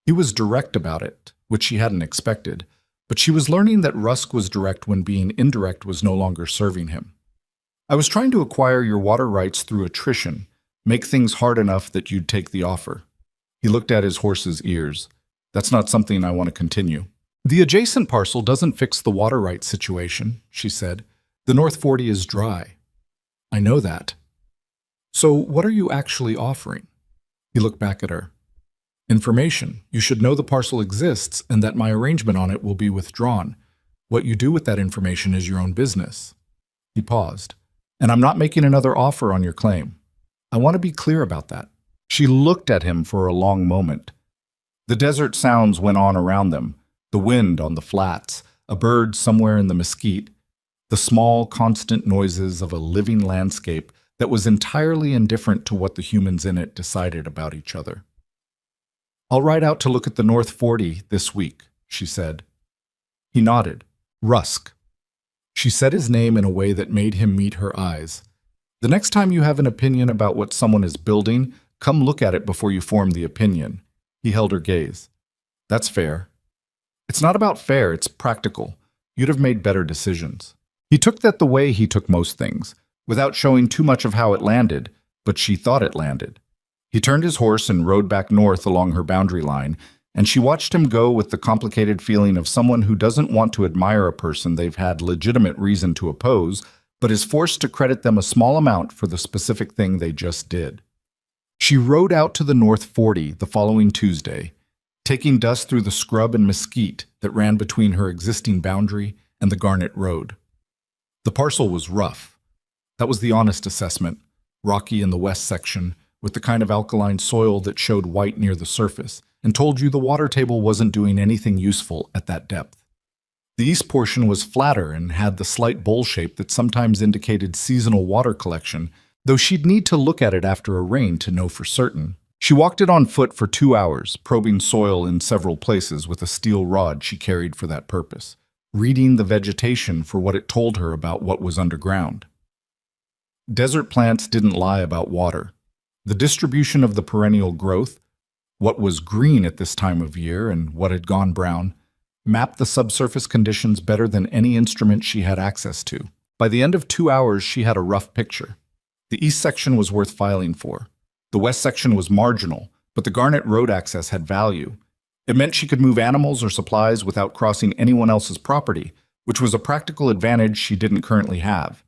Speaker 1: He was direct about it, which she hadn't expected, but she was learning that Rusk was direct when being indirect was no longer serving him. I was trying to acquire your water rights through attrition, make things hard enough that you'd take the offer. He looked at his horse's ears. That's not something I want to continue. The adjacent parcel doesn't fix the water rights situation, she said. The North 40 is dry. I know that. So what are you actually offering? He looked back at her. Information. You should know the parcel exists and that my arrangement on it will be withdrawn. What you do with that information is your own business. He paused. And I'm not making another offer on your claim. I want to be clear about that. She looked at him for a long moment. The desert sounds went on around them, the wind on the flats, a bird somewhere in the mesquite, the small, constant noises of a living landscape that was entirely indifferent to what the humans in it decided about each other. I'll ride out to look at the North 40 this week, she said. He nodded. Rusk. She said his name in a way that made him meet her eyes. The next time you have an opinion about what someone is building, come look at it before you form the opinion. He held her gaze. That's fair. It's not about fair, it's practical. You'd have made better decisions. He took that the way he took most things, without showing too much of how it landed, but she thought it landed. He turned his horse and rode back north along her boundary line, and she watched him go with the complicated feeling of someone who doesn't want to admire a person they've had legitimate reason to oppose, but is forced to credit them a small amount for the specific thing they just did. She rode out to the North 40 the following Tuesday, taking dust through the scrub and mesquite that ran between her existing boundary and the Garnet Road. The parcel was rough. That was the honest assessment, rocky in the west section, with the kind of alkaline soil that showed white near the surface, and told you the water table wasn't doing anything useful at that depth. The east portion was flatter and had the slight bowl shape that sometimes indicated seasonal water collection, though she'd need to look at it after a rain to know for certain. She walked it on foot for 2 hours, probing soil in several places with a steel rod she carried for that purpose, reading the vegetation for what it told her about what was underground. Desert plants didn't lie about water. The distribution of the perennial growth, what was green at this time of year and what had gone brown, mapped the subsurface conditions better than any instrument she had access to. By the end of 2 hours, she had a rough picture. The east section was worth filing for. The west section was marginal, but the Garnet Road access had value. It meant she could move animals or supplies without crossing anyone else's property, which was a practical advantage she didn't currently have.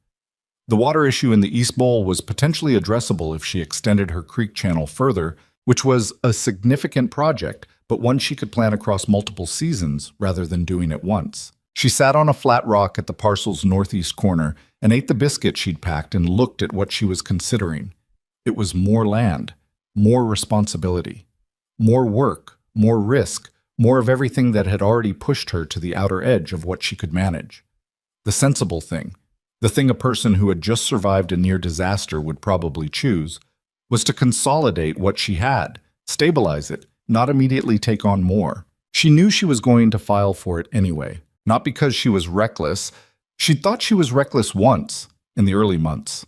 Speaker 1: The water issue in the East Bowl was potentially addressable if she extended her creek channel further, which was a significant project, but one she could plan across multiple seasons rather than doing it once. She sat on a flat rock at the parcel's northeast corner and ate the biscuit she'd packed and looked at what she was considering. It was more land, more responsibility, more work, more risk, more of everything that had already pushed her to the outer edge of what she could manage. The sensible thing, the thing a person who had just survived a near disaster would probably choose, was to consolidate what she had, stabilize it, not immediately take on more. She knew she was going to file for it anyway, not because she was reckless. She'd thought she was reckless once, in the early months,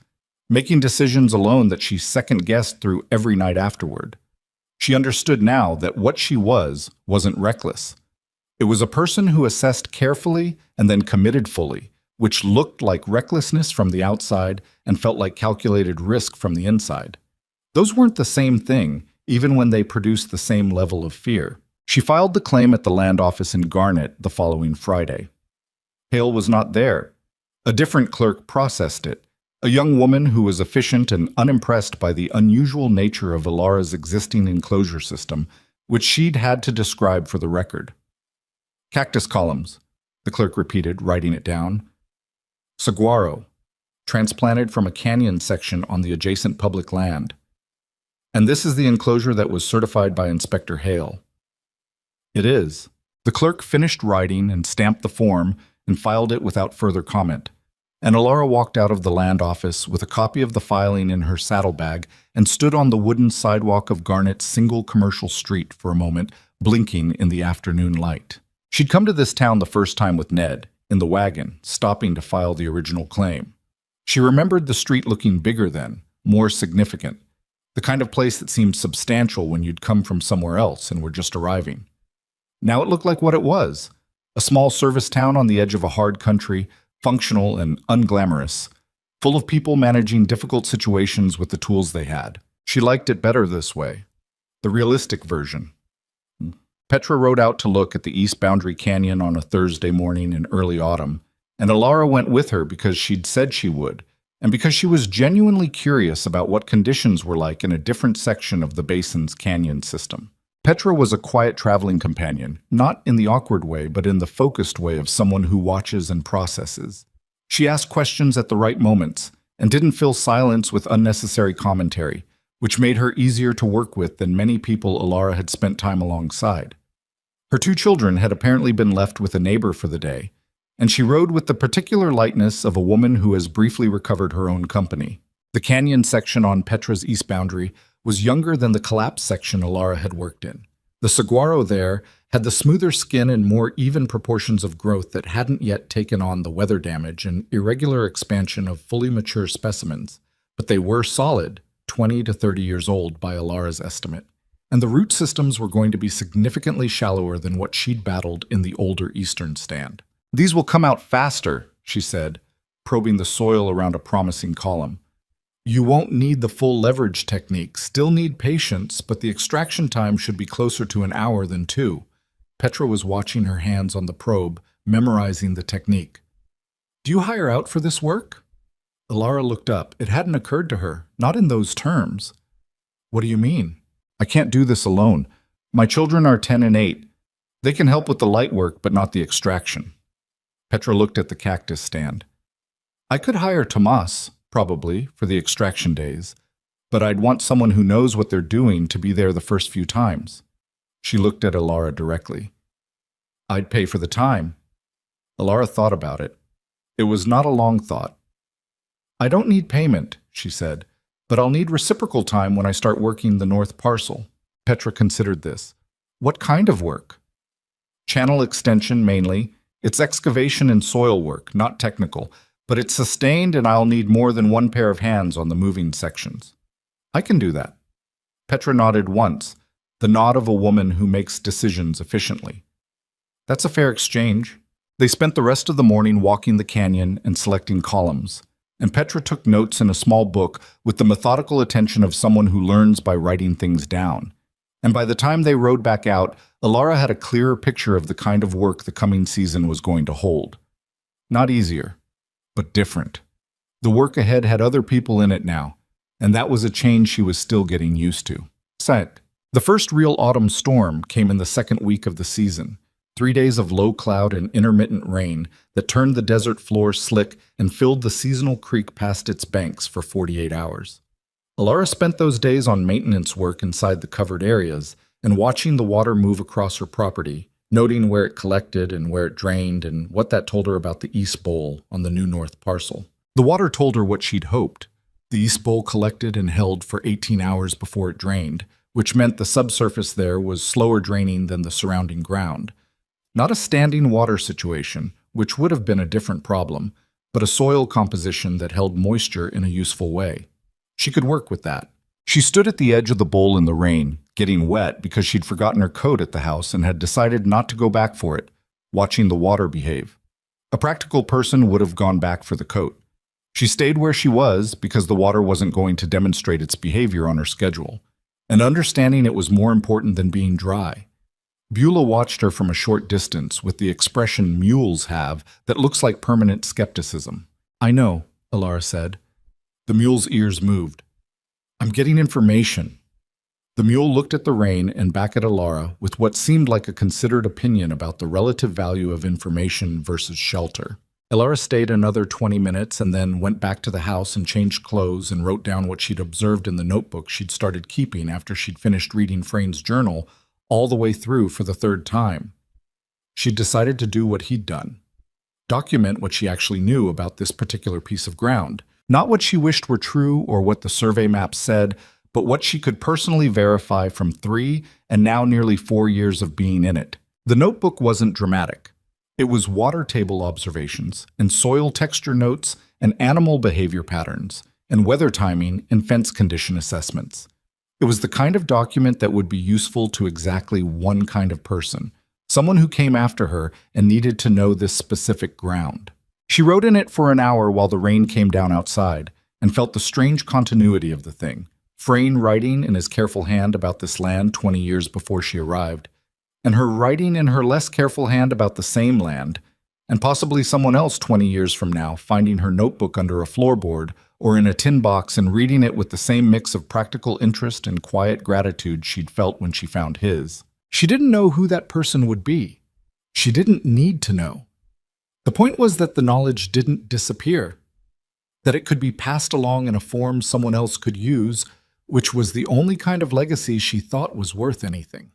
Speaker 1: making decisions alone that she second-guessed through every night afterward. She understood now that what she wasn't reckless. It was a person who assessed carefully and then committed fully, which looked like recklessness from the outside and felt like calculated risk from the inside. Those weren't the same thing, even when they produced the same level of fear. She filed the claim at the land office in Garnet the following Friday. Hale was not there. A different clerk processed it, a young woman who was efficient and unimpressed by the unusual nature of Ilara's existing enclosure system, which she'd had to describe for the record. Cactus columns, the clerk repeated, writing it down. Saguaro, transplanted from a canyon section on the adjacent public land. And this is the enclosure that was certified by Inspector Hale. It is. The clerk finished writing and stamped the form and filed it without further comment. And Ilara walked out of the land office with a copy of the filing in her saddlebag and stood on the wooden sidewalk of Garnet's single commercial street for a moment, blinking in the afternoon light. She'd come to this town the first time with Ned, in the wagon, stopping to file the original claim. She remembered the street looking bigger then, more significant, the kind of place that seemed substantial when you'd come from somewhere else and were just arriving. Now it looked like what it was, a small service town on the edge of a hard country, functional and unglamorous, full of people managing difficult situations with the tools they had. She liked it better this way, the realistic version. Petra rode out to look at the East Boundary Canyon on a Thursday morning in early autumn, and Ilara went with her because she'd said she would, and because she was genuinely curious about what conditions were like in a different section of the basin's canyon system. Petra was a quiet traveling companion, not in the awkward way, but in the focused way of someone who watches and processes. She asked questions at the right moments, and didn't fill silence with unnecessary commentary, which made her easier to work with than many people Ilara had spent time alongside. Her 2 children had apparently been left with a neighbor for the day, and she rode with the particular lightness of a woman who has briefly recovered her own company. The canyon section on Petra's east boundary was younger than the collapsed section Ilara had worked in. The saguaro there had the smoother skin and more even proportions of growth that hadn't yet taken on the weather damage and irregular expansion of fully mature specimens, but they were solid, 20 to 30 years old by Ilara's estimate, and the root systems were going to be significantly shallower than what she'd battled in the older eastern stand. "These will come out faster," she said, probing the soil around a promising column. You won't need the full leverage technique, still need patience, but the extraction time should be closer to an hour than 2. Petra was watching her hands on the probe, memorizing the technique. Do you hire out for this work? Alara looked up. It hadn't occurred to her, not in those terms. What do you mean? I can't do this alone. My children are 10 and 8. They can help with the light work, but not the extraction. Petra looked at the cactus stand. I could hire Tomas, probably, for the extraction days, but I'd want someone who knows what they're doing to be there the first few times. She looked at Alara directly. I'd pay for the time. Alara thought about it. It was not a long thought. I don't need payment, she said, but I'll need reciprocal time when I start working the north parcel. Petra considered this. What kind of work? Channel extension mainly. It's excavation and soil work, not technical, but it's sustained and I'll need more than one pair of hands on the moving sections. I can do that. Petra nodded once, the nod of a woman who makes decisions efficiently. That's a fair exchange. They spent the rest of the morning walking the canyon and selecting columns, and Petra took notes in a small book with the methodical attention of someone who learns by writing things down. And by the time they rode back out, Alara had a clearer picture of the kind of work the coming season was going to hold. Not easier, but different. The work ahead had other people in it now, and that was a change she was still getting used to. The first real autumn storm came in the second week of the season. 3 days of low cloud and intermittent rain that turned the desert floor slick and filled the seasonal creek past its banks for 48 hours. Alara spent those days on maintenance work inside the covered areas and watching the water move across her property, noting where it collected and where it drained and what that told her about the East Bowl on the new north parcel. The water told her what she'd hoped. The East Bowl collected and held for 18 hours before it drained, which meant the subsurface there was slower draining than the surrounding ground. Not a standing water situation, which would have been a different problem, but a soil composition that held moisture in a useful way. She could work with that. She stood at the edge of the bowl in the rain, getting wet because she'd forgotten her coat at the house and had decided not to go back for it, watching the water behave. A practical person would have gone back for the coat. She stayed where she was because the water wasn't going to demonstrate its behavior on her schedule, and understanding it was more important than being dry. Beulah watched her from a short distance with the expression mules have that looks like permanent skepticism. I know, Alara said. The mule's ears moved. I'm getting information. The mule looked at the rain and back at Alara with what seemed like a considered opinion about the relative value of information versus shelter. Alara stayed another 20 minutes and then went back to the house and changed clothes and wrote down what she'd observed in the notebook she'd started keeping after she'd finished reading Frayn's journal all the way through for the 3rd time. She'd decided to do what he'd done. Document what she actually knew about this particular piece of ground. Not what she wished were true or what the survey map said, but what she could personally verify from 3 and now nearly 4 years of being in it. The notebook wasn't dramatic. It was water table observations and soil texture notes and animal behavior patterns and weather timing and fence condition assessments. It was the kind of document that would be useful to exactly one kind of person, someone who came after her and needed to know this specific ground. She wrote in it for an hour while the rain came down outside and felt the strange continuity of the thing. Frayn writing in his careful hand about this land 20 years before she arrived, and her writing in her less careful hand about the same land, and possibly someone else 20 years from now finding her notebook under a floorboard or in a tin box and reading it with the same mix of practical interest and quiet gratitude she'd felt when she found his. She didn't know who that person would be. She didn't need to know. The point was that the knowledge didn't disappear, that it could be passed along in a form someone else could use, which was the only kind of legacy she thought was worth anything.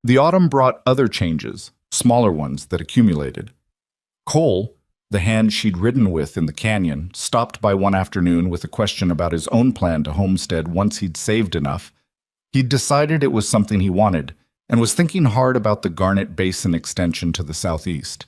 Speaker 1: The autumn brought other changes, smaller ones that accumulated. Cole, the hand she'd ridden with in the canyon, stopped by one afternoon with a question about his own plan to homestead once he'd saved enough. He'd decided it was something he wanted, and was thinking hard about the Garnet Basin extension to the southeast.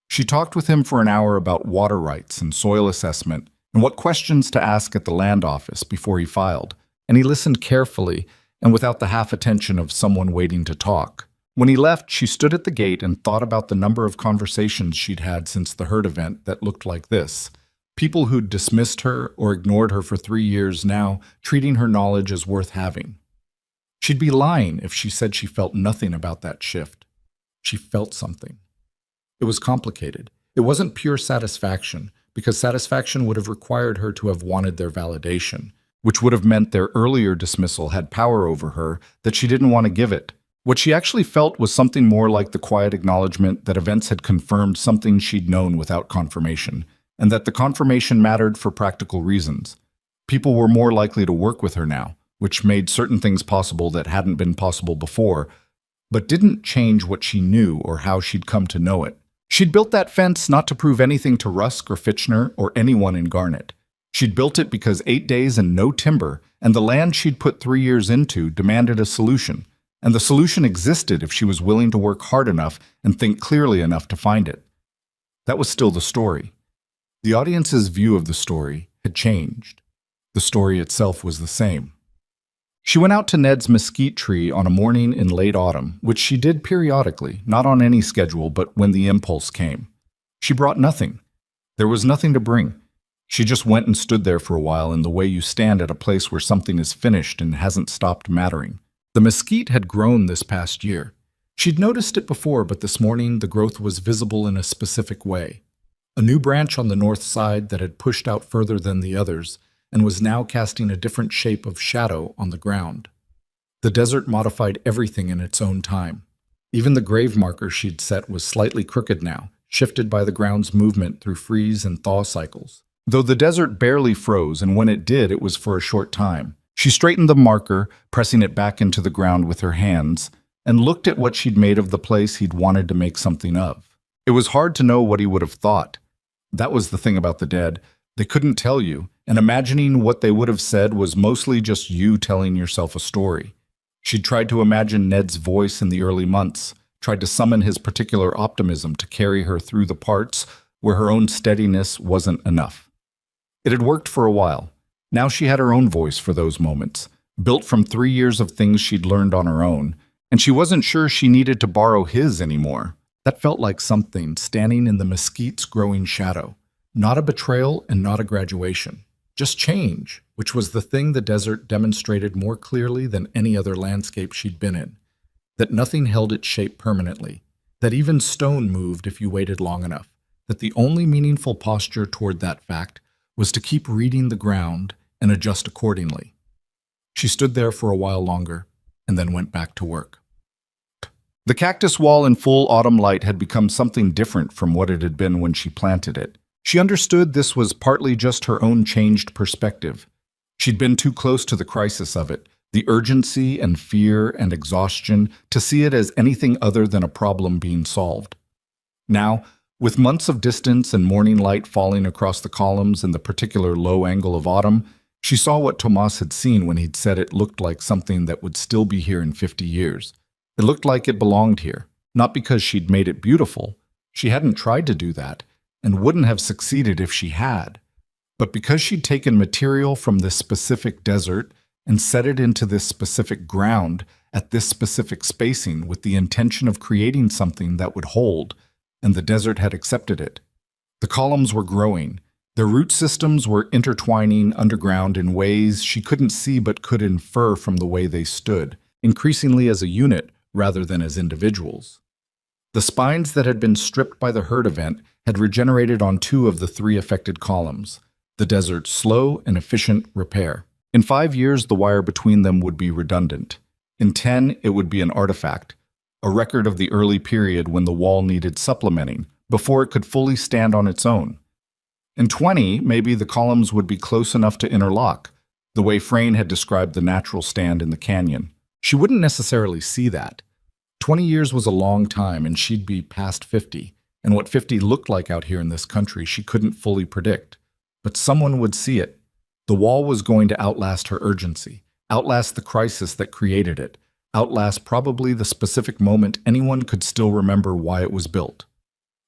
Speaker 1: She talked with him for an hour about water rights and soil assessment and what questions to ask at the land office before he filed, and he listened carefully and without the half-attention of someone waiting to talk. When he left, she stood at the gate and thought about the number of conversations she'd had since the herd event that looked like this. People who'd dismissed her or ignored her for 3 years now, treating her knowledge as worth having. She'd be lying if she said she felt nothing about that shift. She felt something. It was complicated. It wasn't pure satisfaction, because satisfaction would have required her to have wanted their validation, which would have meant their earlier dismissal had power over her that she didn't want to give it. What she actually felt was something more like the quiet acknowledgement that events had confirmed something she'd known without confirmation, and that the confirmation mattered for practical reasons. People were more likely to work with her now, which made certain things possible that hadn't been possible before, but didn't change what she knew or how she'd come to know it. She'd built that fence not to prove anything to Rusk or Fitchner or anyone in Garnet. She'd built it because 8 days and no timber, and the land she'd put 3 years into demanded a solution, and the solution existed if she was willing to work hard enough and think clearly enough to find it. That was still the story. The audience's view of the story had changed. The story itself was the same. She went out to Ned's mesquite tree on a morning in late autumn, which she did periodically, not on any schedule, but when the impulse came. She brought nothing. There was nothing to bring. She just went and stood there for a while in the way you stand at a place where something is finished and hasn't stopped mattering. The mesquite had grown this past year. She'd noticed it before, but this morning the growth was visible in a specific way. A new branch on the north side that had pushed out further than the others and was now casting a different shape of shadow on the ground. The desert modified everything in its own time. Even the grave marker she'd set was slightly crooked now, shifted by the ground's movement through freeze and thaw cycles. Though the desert barely froze, and when it did, it was for a short time. She straightened the marker, pressing it back into the ground with her hands, and looked at what she'd made of the place he'd wanted to make something of. It was hard to know what he would have thought. That was the thing about the dead. They couldn't tell you, and imagining what they would have said was mostly just you telling yourself a story. She'd tried to imagine Ned's voice in the early months, tried to summon his particular optimism to carry her through the parts where her own steadiness wasn't enough. It had worked for a while. Now she had her own voice for those moments, built from 3 years of things she'd learned on her own, and she wasn't sure she needed to borrow his anymore. That felt like something standing in the mesquite's growing shadow. Not a betrayal and not a graduation. Just change, which was the thing the desert demonstrated more clearly than any other landscape she'd been in. That nothing held its shape permanently. That even stone moved if you waited long enough. That the only meaningful posture toward that fact was to keep reading the ground and adjust accordingly. She stood there for a while longer and then went back to work. The cactus wall in full autumn light had become something different from what it had been when she planted it. She understood this was partly just her own changed perspective. She'd been too close to the crisis of it, the urgency and fear and exhaustion, to see it as anything other than a problem being solved. Now, with months of distance and morning light falling across the columns and the particular low angle of autumn, she saw what Tomas had seen when he'd said it looked like something that would still be here in 50 years. It looked like it belonged here, not because she'd made it beautiful. She hadn't tried to do that, and wouldn't have succeeded if she had. But because she'd taken material from this specific desert and set it into this specific ground at this specific spacing with the intention of creating something that would hold, and the desert had accepted it. The columns were growing. Their root systems were intertwining underground in ways she couldn't see but could infer from the way they stood, increasingly as a unit rather than as individuals. The spines that had been stripped by the herd event had regenerated on 2 of the 3 affected columns, the desert's slow and efficient repair. In 5 years, the wire between them would be redundant. In 10, it would be an artifact, a record of the early period when the wall needed supplementing, before it could fully stand on its own. In 20, maybe the columns would be close enough to interlock, the way Frayne had described the natural stand in the canyon. She wouldn't necessarily see that. 20 years was a long time, and she'd be past 50, and what 50 looked like out here in this country she couldn't fully predict. But someone would see it. The wall was going to outlast her urgency, outlast the crisis that created it, outlast probably the specific moment anyone could still remember why it was built.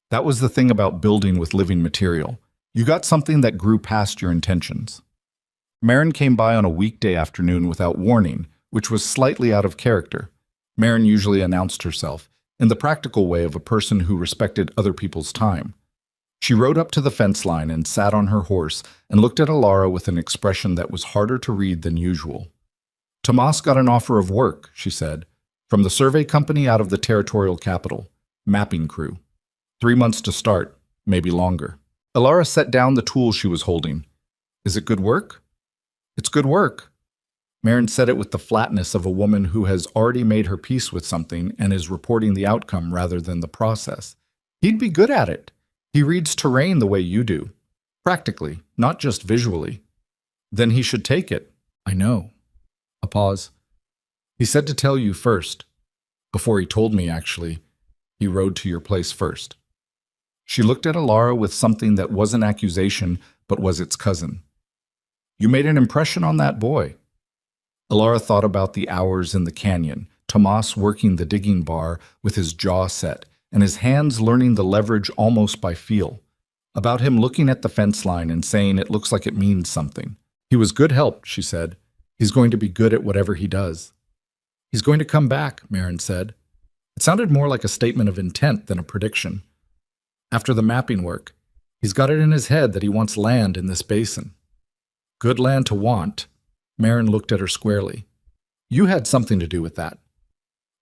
Speaker 1: That was the thing about building with living material. You got something that grew past your intentions. Marin came by on a weekday afternoon without warning, which was slightly out of character. Marin usually announced herself, in the practical way of a person who respected other people's time. She rode up to the fence line and sat on her horse and looked at Alara with an expression that was harder to read than usual. Tomas got an offer of work, she said, from the survey company out of the territorial capital, mapping crew. 3 months to start, maybe longer. Alara set down the tool she was holding. Is it good work? It's good work. Marin said it with the flatness of a woman who has already made her peace with something and is reporting the outcome rather than the process. He'd be good at it. He reads terrain the way you do. Practically, not just visually. Then he should take it. I know. A pause. He said to tell you first. Before he told me, actually. He rode to your place first. She looked at Alara with something that wasn't accusation, but was its cousin. You made an impression on that boy. Alara thought about the hours in the canyon, Tomas working the digging bar with his jaw set, and his hands learning the leverage almost by feel. About him looking at the fence line and saying it looks like it means something. He was good help, she said. He's going to be good at whatever he does. He's going to come back, Marin said. It sounded more like a statement of intent than a prediction. After the mapping work, he's got it in his head that he wants land in this basin. Good land to want. Marin looked at her squarely. You had something to do with that.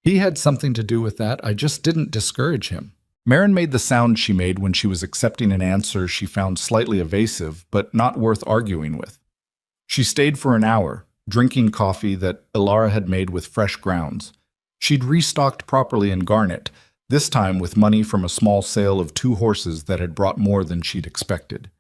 Speaker 1: He had something to do with that. I just didn't discourage him. Marin made the sound she made when she was accepting an answer she found slightly evasive, but not worth arguing with. She stayed for an hour, drinking coffee that Alara had made with fresh grounds. She'd restocked properly in Garnet, this time with money from a small sale of 2 horses that had brought more than she'd expected.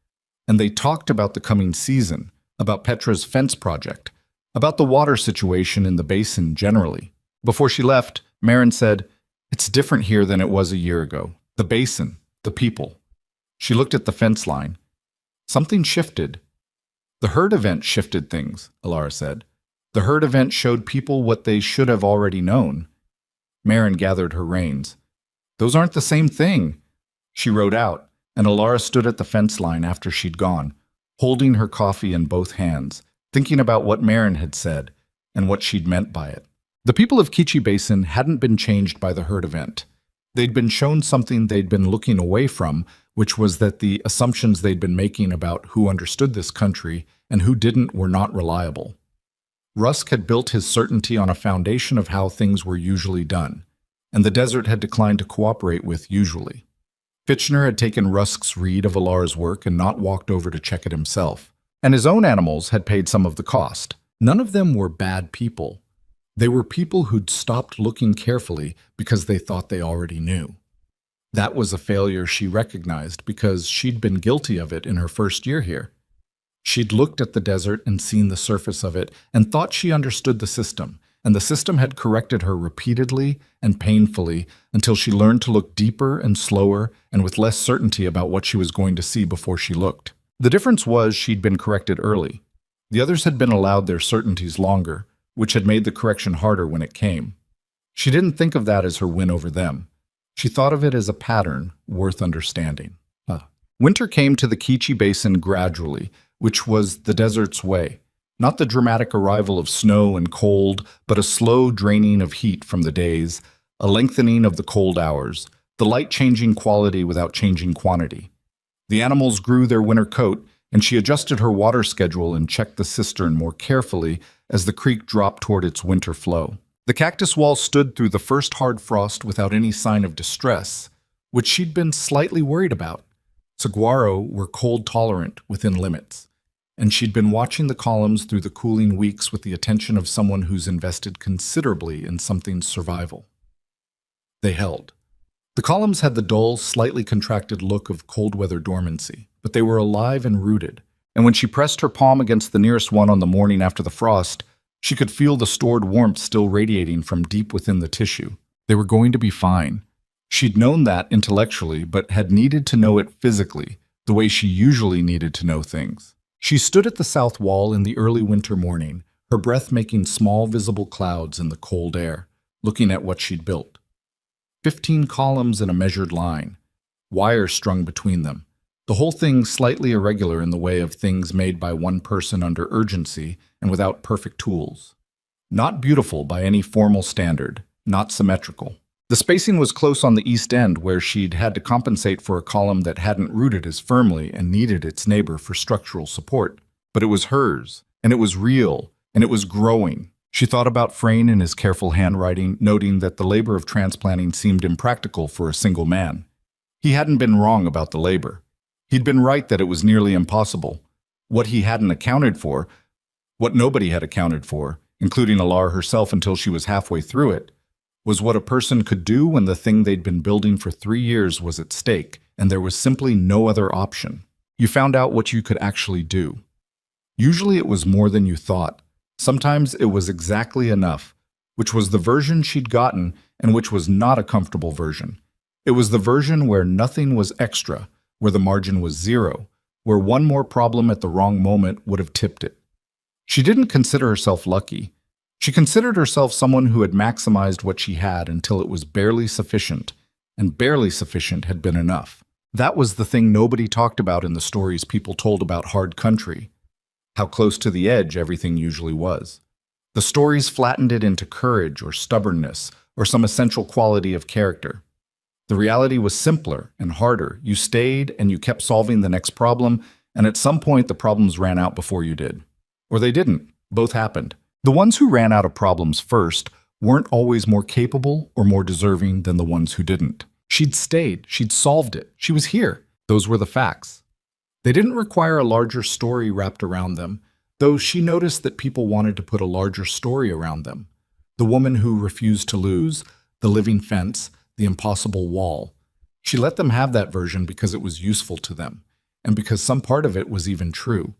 Speaker 1: And they talked about the coming season, about Petra's fence project, about the water situation in the basin generally. Before she left, Marin said, It's different here than it was a year ago. The basin, the people. She looked at the fence line. Something shifted. The herd event shifted things, Alara said. The herd event showed people what they should have already known. Marin gathered her reins. Those aren't the same thing. She rode out, and Alara stood at the fence line after she'd gone, holding her coffee in both hands, thinking about what Marin had said and what she'd meant by it. The people of Kichi Basin hadn't been changed by the herd event. They'd been shown something they'd been looking away from, which was that the assumptions they'd been making about who understood this country and who didn't were not reliable. Rusk had built his certainty on a foundation of how things were usually done, and the desert had declined to cooperate with usually. Fitchner had taken Rusk's read of Alara's work and not walked over to check it himself, and his own animals had paid some of the cost. None of them were bad people. They were people who'd stopped looking carefully because they thought they already knew. That was a failure she recognized because she'd been guilty of it in her first year here. She'd looked at the desert and seen the surface of it and thought she understood the system, and the system had corrected her repeatedly and painfully until she learned to look deeper and slower and with less certainty about what she was going to see before she looked. The difference was she'd been corrected early. The others had been allowed their certainties longer, which had made the correction harder when it came. She didn't think of that as her win over them. She thought of it as a pattern worth understanding. Winter came to the Kichi Basin gradually, which was the desert's way. Not the dramatic arrival of snow and cold, but a slow draining of heat from the days, a lengthening of the cold hours, the light-changing quality without changing quantity. The animals grew their winter coat, and she adjusted her water schedule and checked the cistern more carefully as the creek dropped toward its winter flow. The cactus wall stood through the first hard frost without any sign of distress, which she'd been slightly worried about. Saguaro were cold-tolerant within limits, and she'd been watching the columns through the cooling weeks with the attention of someone who's invested considerably in something's survival. They held. The columns had the dull, slightly contracted look of cold-weather dormancy, but they were alive and rooted, and when she pressed her palm against the nearest one on the morning after the frost, she could feel the stored warmth still radiating from deep within the tissue. They were going to be fine. She'd known that intellectually, but had needed to know it physically, the way she usually needed to know things. She stood at the south wall in the early winter morning, her breath making small visible clouds in the cold air, looking at what she'd built. 15 columns in a measured line, wires strung between them, the whole thing slightly irregular in the way of things made by one person under urgency and without perfect tools. Not beautiful by any formal standard, not symmetrical. The spacing was close on the east end, where she'd had to compensate for a column that hadn't rooted as firmly and needed its neighbor for structural support. But it was hers, and it was real, and it was growing. She thought about Frayne and his careful handwriting, noting that the labor of transplanting seemed impractical for a single man. He hadn't been wrong about the labor. He'd been right that it was nearly impossible. What he hadn't accounted for, what nobody had accounted for, including Alar herself until she was halfway through it, was what a person could do when the thing they'd been building for 3 years was at stake, and there was simply no other option. You found out what you could actually do. Usually it was more than you thought. Sometimes it was exactly enough, which was the version she'd gotten and which was not a comfortable version. It was the version where nothing was extra, where the margin was zero, where one more problem at the wrong moment would have tipped it. She didn't consider herself lucky. She considered herself someone who had maximized what she had until it was barely sufficient, and barely sufficient had been enough. That was the thing nobody talked about in the stories people told about hard country, how close to the edge everything usually was. The stories flattened it into courage or stubbornness or some essential quality of character. The reality was simpler and harder. You stayed and you kept solving the next problem, and at some point the problems ran out before you did. Or they didn't. Both happened. The ones who ran out of problems first weren't always more capable or more deserving than the ones who didn't. She'd stayed. She'd solved it. She was here. Those were the facts. They didn't require a larger story wrapped around them, though she noticed that people wanted to put a larger story around them. The woman who refused to lose, the living fence, the impossible wall. She let them have that version because it was useful to them, and because some part of it was even true.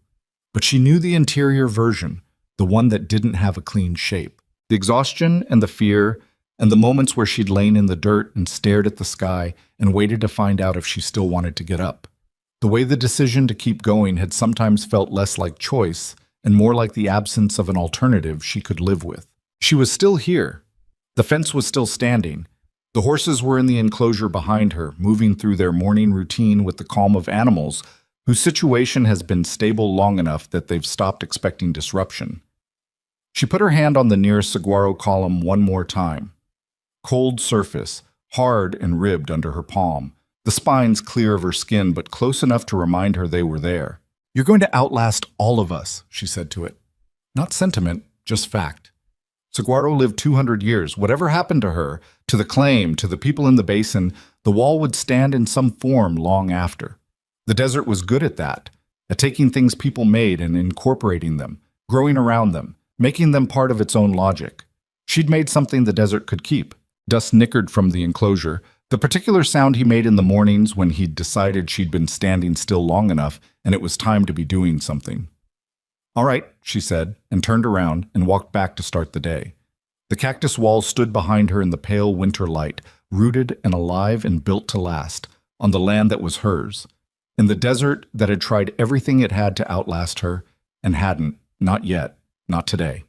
Speaker 1: But she knew the interior version, the one that didn't have a clean shape. The exhaustion and the fear, and the moments where she'd lain in the dirt and stared at the sky and waited to find out if she still wanted to get up. The way the decision to keep going had sometimes felt less like choice and more like the absence of an alternative she could live with. She was still here. The fence was still standing. The horses were in the enclosure behind her, moving through their morning routine with the calm of animals whose situation has been stable long enough that they've stopped expecting disruption. She put her hand on the nearest saguaro column one more time. Cold surface, hard and ribbed under her palm, the spines clear of her skin but close enough to remind her they were there. "You're going to outlast all of us," she said to it. Not sentiment, just fact. Saguaro lived 200 years. Whatever happened to her, to the claim, to the people in the basin, the wall would stand in some form long after. The desert was good at that, at taking things people made and incorporating them, growing around them, making them part of its own logic. She'd made something the desert could keep. Dust nickered from the enclosure, the particular sound he made in the mornings when he'd decided she'd been standing still long enough and it was time to be doing something. "All right," she said, and turned around and walked back to start the day. The cactus wall stood behind her in the pale winter light, rooted and alive and built to last, on the land that was hers, in the desert that had tried everything it had to outlast her, and hadn't, not yet, not today.